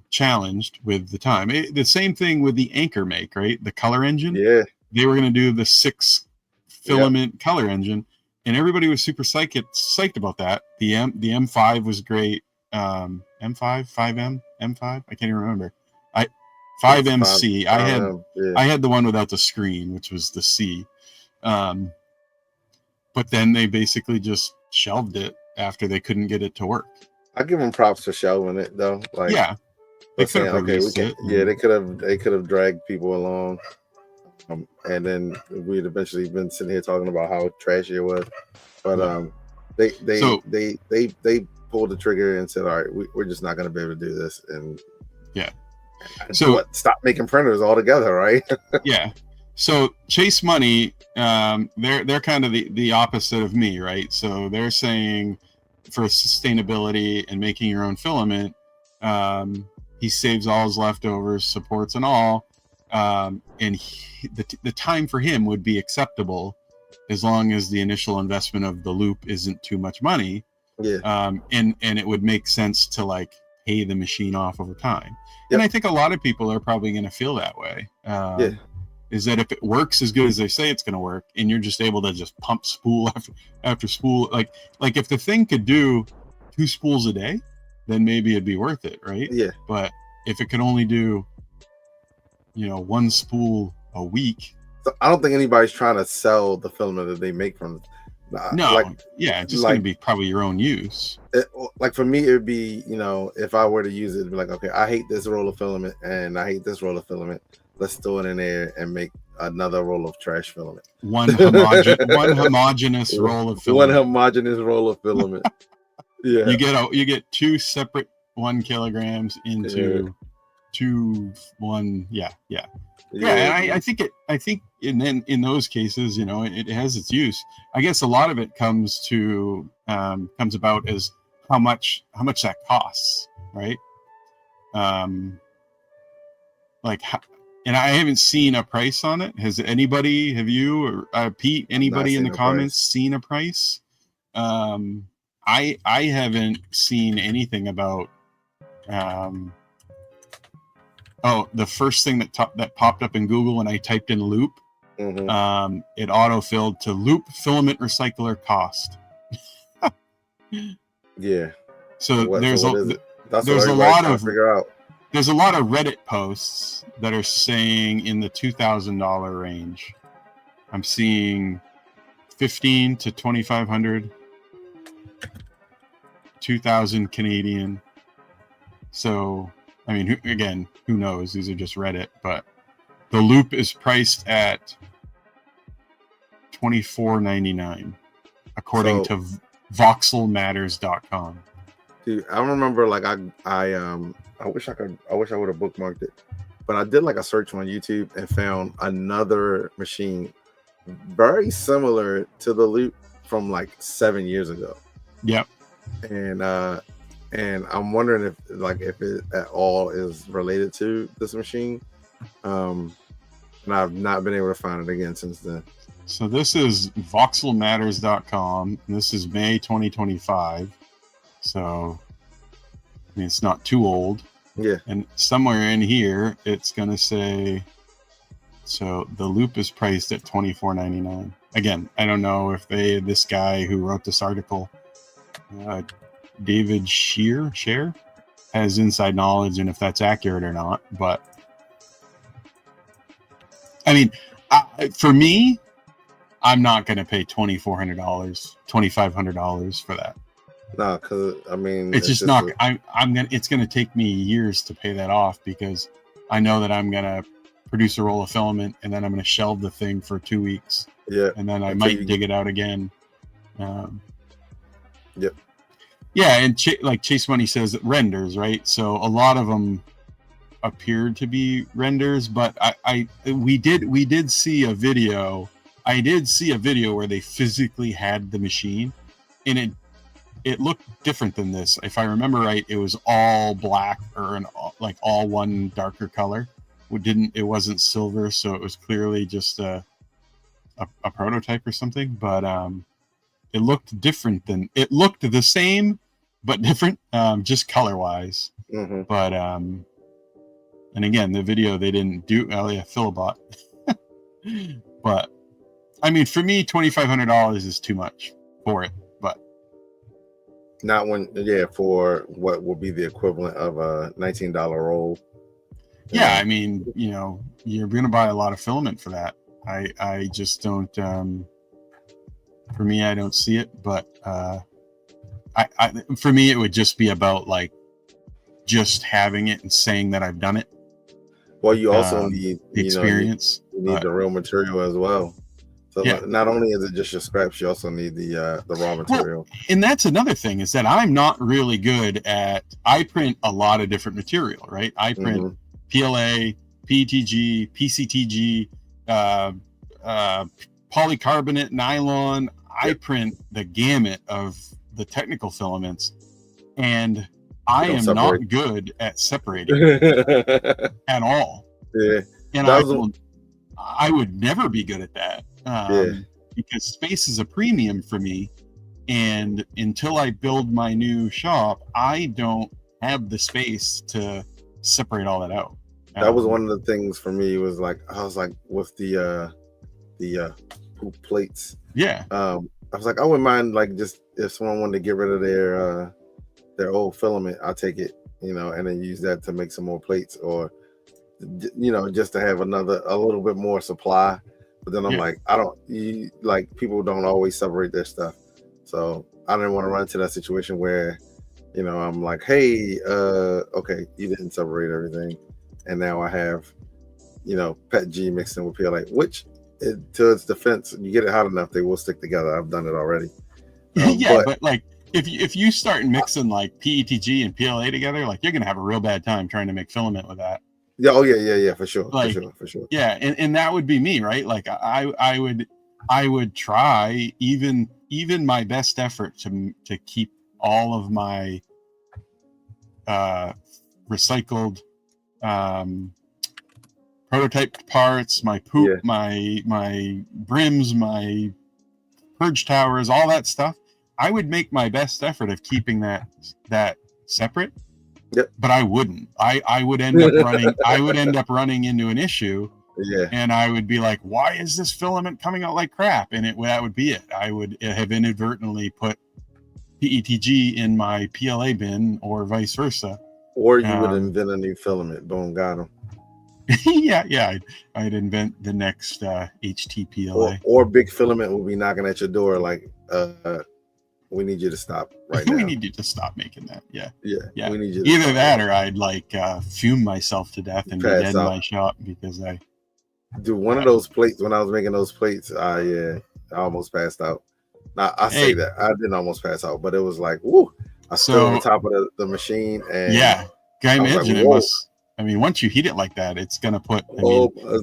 challenged with the time. The same thing with the Anchor Make, right? The color engine. Yeah. They were going to do the 6 filament color engine, and everybody was super psyched about that. The M5 was great. M5, 5M, M5. I can't even remember. 5MC. I had the one without the screen, which was the C. But then they basically just shelved it after they couldn't get it to work. I give them props for shelving it though. Like, they could have released it. Yeah, they could have dragged people along. And then we'd eventually been sitting here talking about how trashy it was, but they pulled the trigger and said, "All right, we're just not going to be able to do this." And stop making printers altogether, right? Yeah. So Chase Money, they're kind of the opposite of me, right? So they're saying for sustainability and making your own filament, he saves all his leftovers, supports and all. And the time for him would be acceptable as long as the initial investment of the loop isn't too much money. And it would make sense to like pay the machine off over time. And I think a lot of people are probably going to feel that way. Is that if it works as good as they say it's going to work, and you're just able to just pump spool after spool, like if the thing could do 2 spools a day, then maybe it'd be worth it, right? Yeah. But if it could only do 1 spool a week. So I don't think anybody's trying to sell the filament that they make from. It's just going to be probably your own use. Like for me, it would be, if I were to use it, it'd be like, okay, I hate this roll of filament and I hate this roll of filament. Let's throw it in there and make another roll of trash filament. One homogeneous roll of filament. One homogeneous roll of filament. Yeah. You get 2 separate 1 kilograms into 1. And I think in those cases, it has its use. I guess a lot of it comes about as how much that costs, right? And I haven't seen a price on it. Have you or Pete, anybody in the comments seen a price? I haven't seen anything about the first thing that popped up in Google when I typed in loop, it auto-filled to loop filament recycler cost. Yeah. So there's a lot of Reddit posts that are saying in the $2,000 range. I'm seeing 15 to 2,500, 2,000 Canadian. So, I mean, again, who knows? These are just Reddit, but the loop is priced at $24.99, according to voxelmatters.com. Dude, I remember I wish I would have bookmarked it, but I did like a search on YouTube and found another machine very similar to the loop from like 7 years ago. Yep. And I'm wondering if it at all is related to this machine. And I've not been able to find it again since then. So this is voxelmatters.com. And this is May 2025. So I mean, it's not too old. Yeah. And somewhere in here, it's going to say, so the loop is priced at $24.99. Again, I don't know if this guy who wrote this article, David Shear, has inside knowledge and if that's accurate or not. But I mean, for me, I'm not going to pay $2,400, $2,500 for that. No, because I mean, it's just not. It's going to take me years to pay that off because I know that I'm going to produce a roll of filament and then I'm going to shelve the thing for 2 weeks. Yeah, and then I might dig it out again. Yep. Yeah, and like Chase Money says, it renders, right? So a lot of them appeared to be renders, but we did see a video. I did see a video where they physically had the machine, and it looked different than this. If I remember right, it was all black or like all one darker color. It wasn't silver, so it was clearly just a prototype or something. But it looked different it looked the same but different, just color wise. Mm-hmm. But and again, the video they didn't do. Oh yeah, Philibot. But I mean, for me, $2,500 is too much for it. But not for what will be the equivalent of a $19 roll. Yeah, I mean, you're going to buy a lot of filament for that. I just don't. For me, I don't see it. But for me, it would just be about like just having it and saying that I've done it. Well, you also need the experience. You need the real material as well. So not only is it just your scraps, you also need the raw material. Well, and that's another thing is that I'm not really good at. I print a lot of different material, right? I print PLA, PETG, PCTG, polycarbonate, nylon. I print the gamut of the technical filaments, and I am not good at separating at all. Yeah, and I would never be good at that. Because space is a premium for me, and until I build my new shop, I don't have the space to separate all that out. That was one of the things for me. Was like I was like with the hoop plates. Yeah. I was like, I wouldn't mind like just if someone wanted to get rid of their old filament, I'll take it, and then use that to make some more plates, or just to have a little bit more supply. But then I'm like, people don't always separate their stuff, so I didn't want to run into that situation where, I'm like, hey, okay, you didn't separate everything, and now I have, PET G mixed in with PLA, which, to its defense, you get it hot enough, they will stick together. I've done it already. But like if you start mixing like PETG and PLA together, like you're gonna have a real bad time trying to make filament with that. Yeah. Oh yeah, for sure. Like, for sure. Yeah, and that would be me, right? Like I would try even my best effort to keep all of my recycled prototype parts, my poop, my brims, my purge towers, all that stuff. I would make my best effort of keeping that separate. Yep. But I wouldn't. I would end up running. I would end up running into an issue. Yeah. And I would be like, "Why is this filament coming out like crap?" And that would be it. I would have inadvertently put PETG in my PLA bin, or vice versa. Or you would invent a new filament. Boom, got him. yeah. I'd invent the next HTPLA. Or big filament will be knocking at your door like, we need you to stop right now. We need you to stop making that. Yeah. We need you to either that or I'd like fume myself to death and be dead in my shop because I do one of those plates. When I was making those plates, I almost passed out. Now I say that I didn't almost pass out, but it was like, woo! I stood on top of the machine, and I imagine it must. I mean, once you heat it like that, it's gonna put.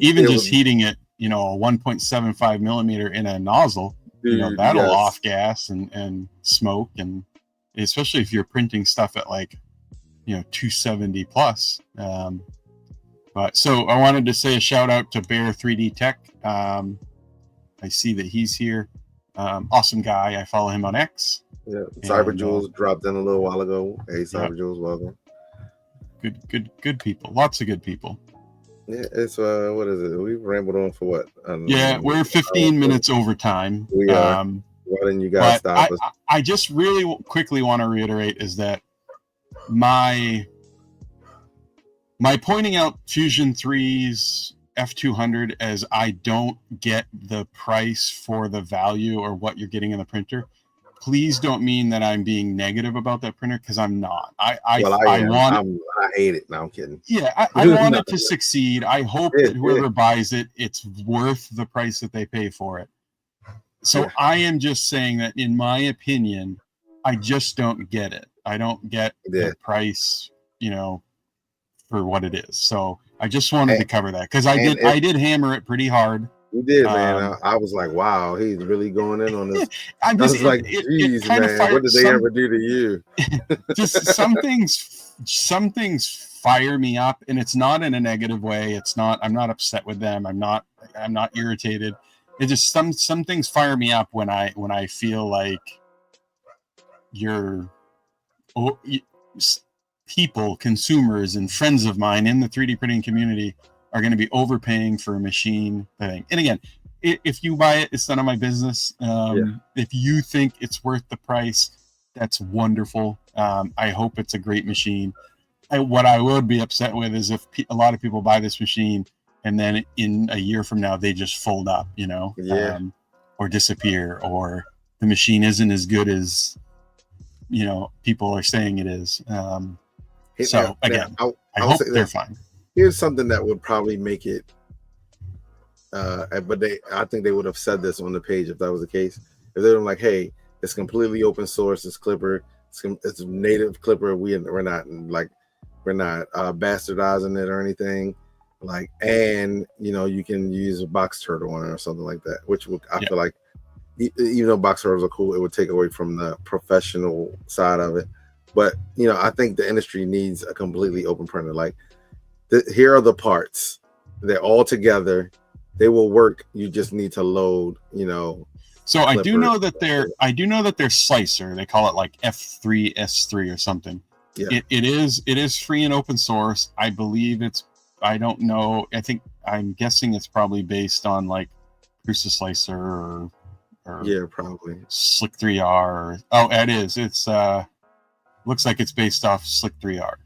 Even just heating it, a 1.75 millimeter in a nozzle. That'll off gas and smoke, and especially if you're printing stuff at like 270 plus. But so I wanted to say a shout out to Bear 3D Tech. I see that he's here. Awesome guy. I follow him on X. Yeah, Cyber Jules dropped in a little while ago. Hey, Cyber Jules, welcome. Good people. Lots of good people. Yeah, it's what is it? We've rambled on for what? We're 15 minutes over time. We are. Why didn't you guys stop us? I just really quickly want to reiterate is that my pointing out Fusion 3's F200 as I don't get the price for the value or what you're getting in the printer. Please don't mean that I'm being negative about that printer, because I'm not. I hate it. No, I'm kidding. Yeah, I want it to succeed. I hope that whoever buys it, it's worth the price that they pay for it. So I am just saying that, in my opinion, I just don't get it. I don't get the price, for what it is. So I just wanted to cover that because I did hammer it pretty hard. You did, man. I was like, wow, he's really going in on this. I was like, geez, man, what did they ever do to you? Just some things fire me up, and it's not in a negative way. I'm not upset with them. I'm not irritated. It just some things fire me up when I feel like people, consumers, and friends of mine in the 3D printing community are going to be overpaying for a machine thing. And again, if you buy it, it's none of my business. If you think it's worth the price, that's wonderful. I hope it's a great machine. What I would be upset with is if a lot of people buy this machine and then in a year from now they just fold up, or disappear, or the machine isn't as good as people are saying it is. So again, I hope they're fine. Here's something that would probably make it, but I think they would have said this on the page if that was the case. If they were like, "Hey, it's completely open source. It's Clipper. It's native Clipper. We're not bastardizing it or anything. Like, and you can use a box turtle on it or something like that. Which I feel like, even though box turtles are cool, it would take away from the professional side of it. But I think the industry needs a completely open printer. Like, here are the parts. They're all together. They will work. You just need to load. So Clipper. I do know that their slicer. They call it like F3 S3 or something. Yeah. It is free and open source. I believe I don't know. I'm guessing it's probably based on like Prusa Slicer or probably Slick 3R. It is. It's looks like it's based off Slick 3R.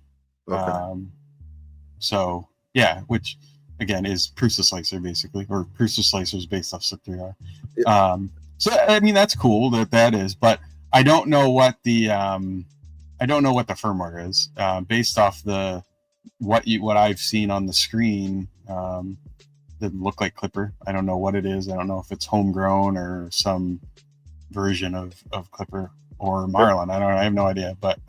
Okay. So yeah, which again is Prusa Slicer basically, or Prusa Slicer is based off Slick 3R. Yeah. So I mean that's cool that is, but I don't know what the firmware is based off what I've seen on the screen. Didn't look like Clipper. I don't know what it is. I don't know if it's homegrown or some version of Clipper or Marlin. I have no idea. But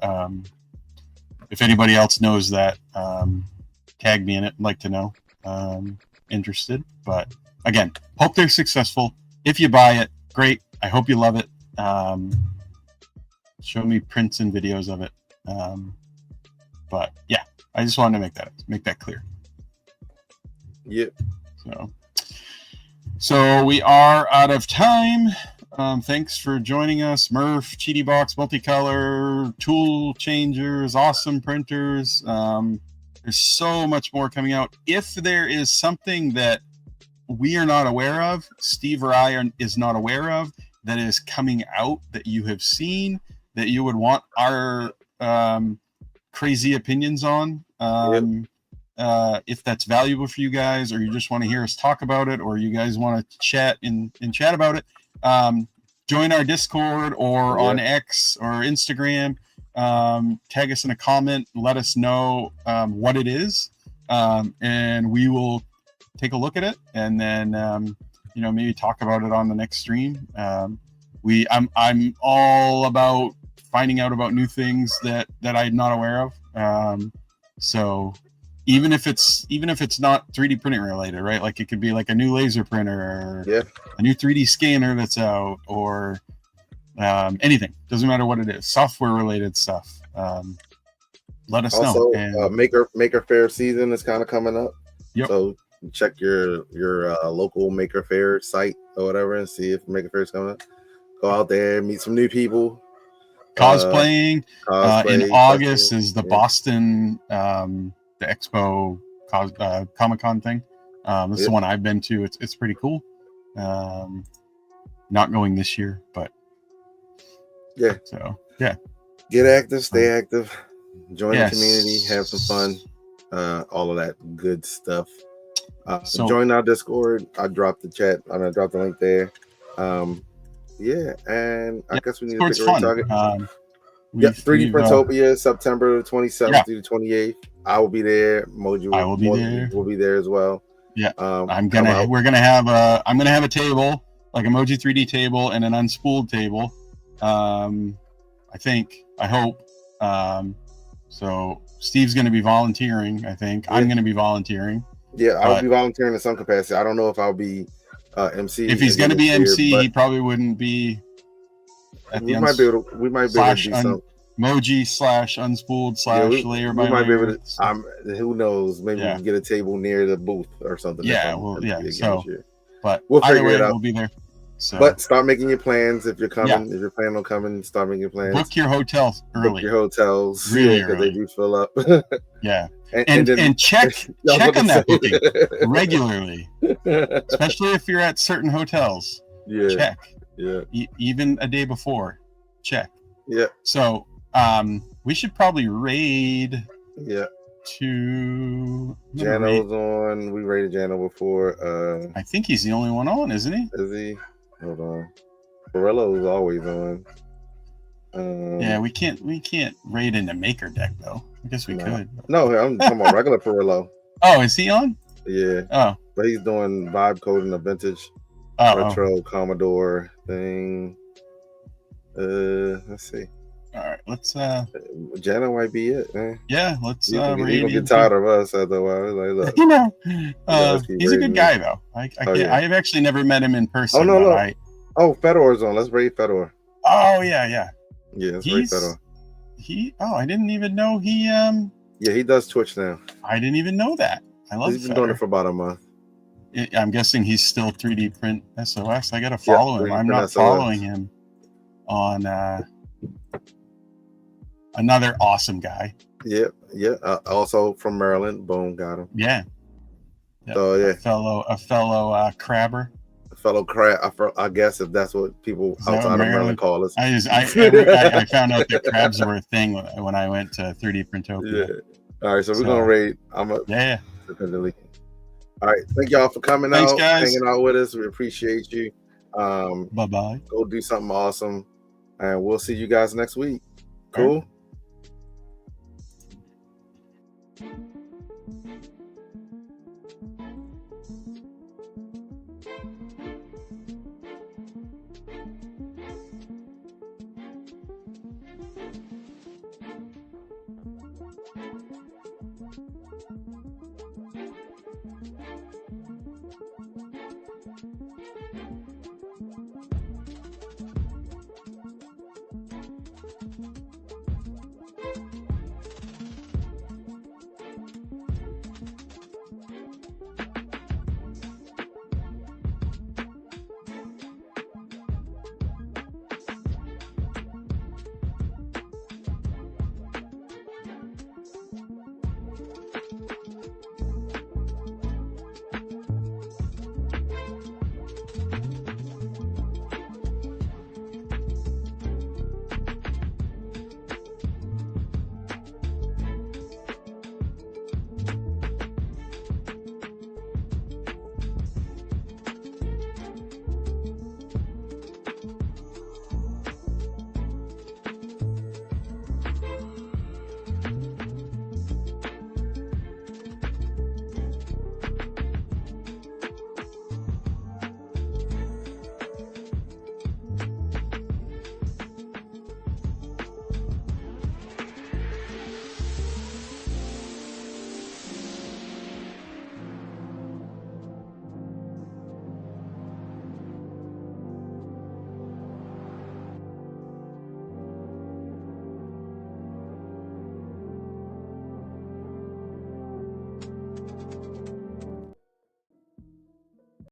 if anybody else knows that, tag me in it. I'd like to know. Interested. But again, hope they're successful. If you buy it, great. I hope you love it. Show me prints and videos of it. But yeah, I just wanted to make that clear. Yep. So we are out of time. Thanks for joining us. Murph, Cheaty Box, Multicolor, Tool Changers, Awesome Printers. There's so much more coming out. If there is something that we are not aware of, Steve or I is not aware of, that is coming out that you have seen, that you would want our crazy opinions on, if that's valuable for you guys, or you just want to hear us talk about it, or you guys want to chat about it, join our Discord or on X or Instagram. Tag us in a comment, let us know what it is, and we will take a look at it, and then maybe talk about it on the next stream. I'm all about finding out about new things that I'm not aware of. So even if it's not 3D printing related, right? Like it could be like a new laser printer or a new 3D scanner that's out, or anything. Doesn't matter what it is. Software related stuff. Let us know. And Maker Faire season is kind of coming up. Yep. So check your local Maker Faire site or whatever and see if Maker Faire is coming up. Go out there, meet some new people. Cosplaying. In August is the Boston the Expo Comic-Con thing. This is the one I've been to. It's pretty cool. Not going this year, but so get active, stay active, join the community, have some fun, all of that good stuff. So join our Discord. I dropped the chat. I'm gonna drop the link there. And I guess we need to pick a target. 3D Printopia, September 27th through the 28th. I will be there. Mojo will be there as well. Yeah. I'm gonna have a table, like a Moji 3D table and an Unspooled table. I hope. So Steve's going to be volunteering, I think. I'm going to be volunteering. Yeah, I'll be volunteering in some capacity. I don't know if I'll be MC. If he's going to be MC, he probably wouldn't be at the we might be able to do something. Moji / Unspooled / Layer by Layer. Who knows? Maybe we can get a table near the booth or something. Yeah, so, but we'll figure it out. We'll be there. So. But start making your plans if you're coming. Yeah. If you're planning on coming, start making your plans. Book your hotels early. Book your hotels, really, because they do fill up. Yeah, and check on that booking regularly, especially if you're at certain hotels. Yeah, check. Yeah, even a day before, check. Yeah. So, we should probably raid. Yeah. To Jano's on. We rated Jano before. I think he's the only one on, isn't he? Is he? Hold on. Barello is always on. Yeah, we can't raid into Maker Deck though. I guess we could. No, I'm talking about regular Barello. Oh, is he on? Yeah. Oh, but he's doing vibe coding a vintage retro Commodore thing. Let's see. All right, let's. Jano might be it, man. Yeah, let's. He's gonna get tired of us after a while. Like, look, he's a good guy though. I have actually never met him in person. Oh no. Fedor's on. Let's raid Fedor. Oh yeah. Yeah, let's raid Fedor. I didn't even know he. Yeah, he does Twitch now. I didn't even know that. I love. He's been doing it for about a month. I'm guessing he's still 3D Print SOS. I gotta follow him. I'm not following him on. Another awesome guy. Yeah. Also from Maryland. Boom, got him. Yeah. So yeah, a fellow crabber. A fellow crab. I guess if that's what people outside of Maryland call us. I found out that crabs were a thing when I went to 3D Printopia. Yeah. All right, so we're gonna rate. Yeah. All right, thank y'all for coming out, guys. Hanging out with us. We appreciate you. Bye-bye. Go do something awesome, and we'll see you guys next week. Cool.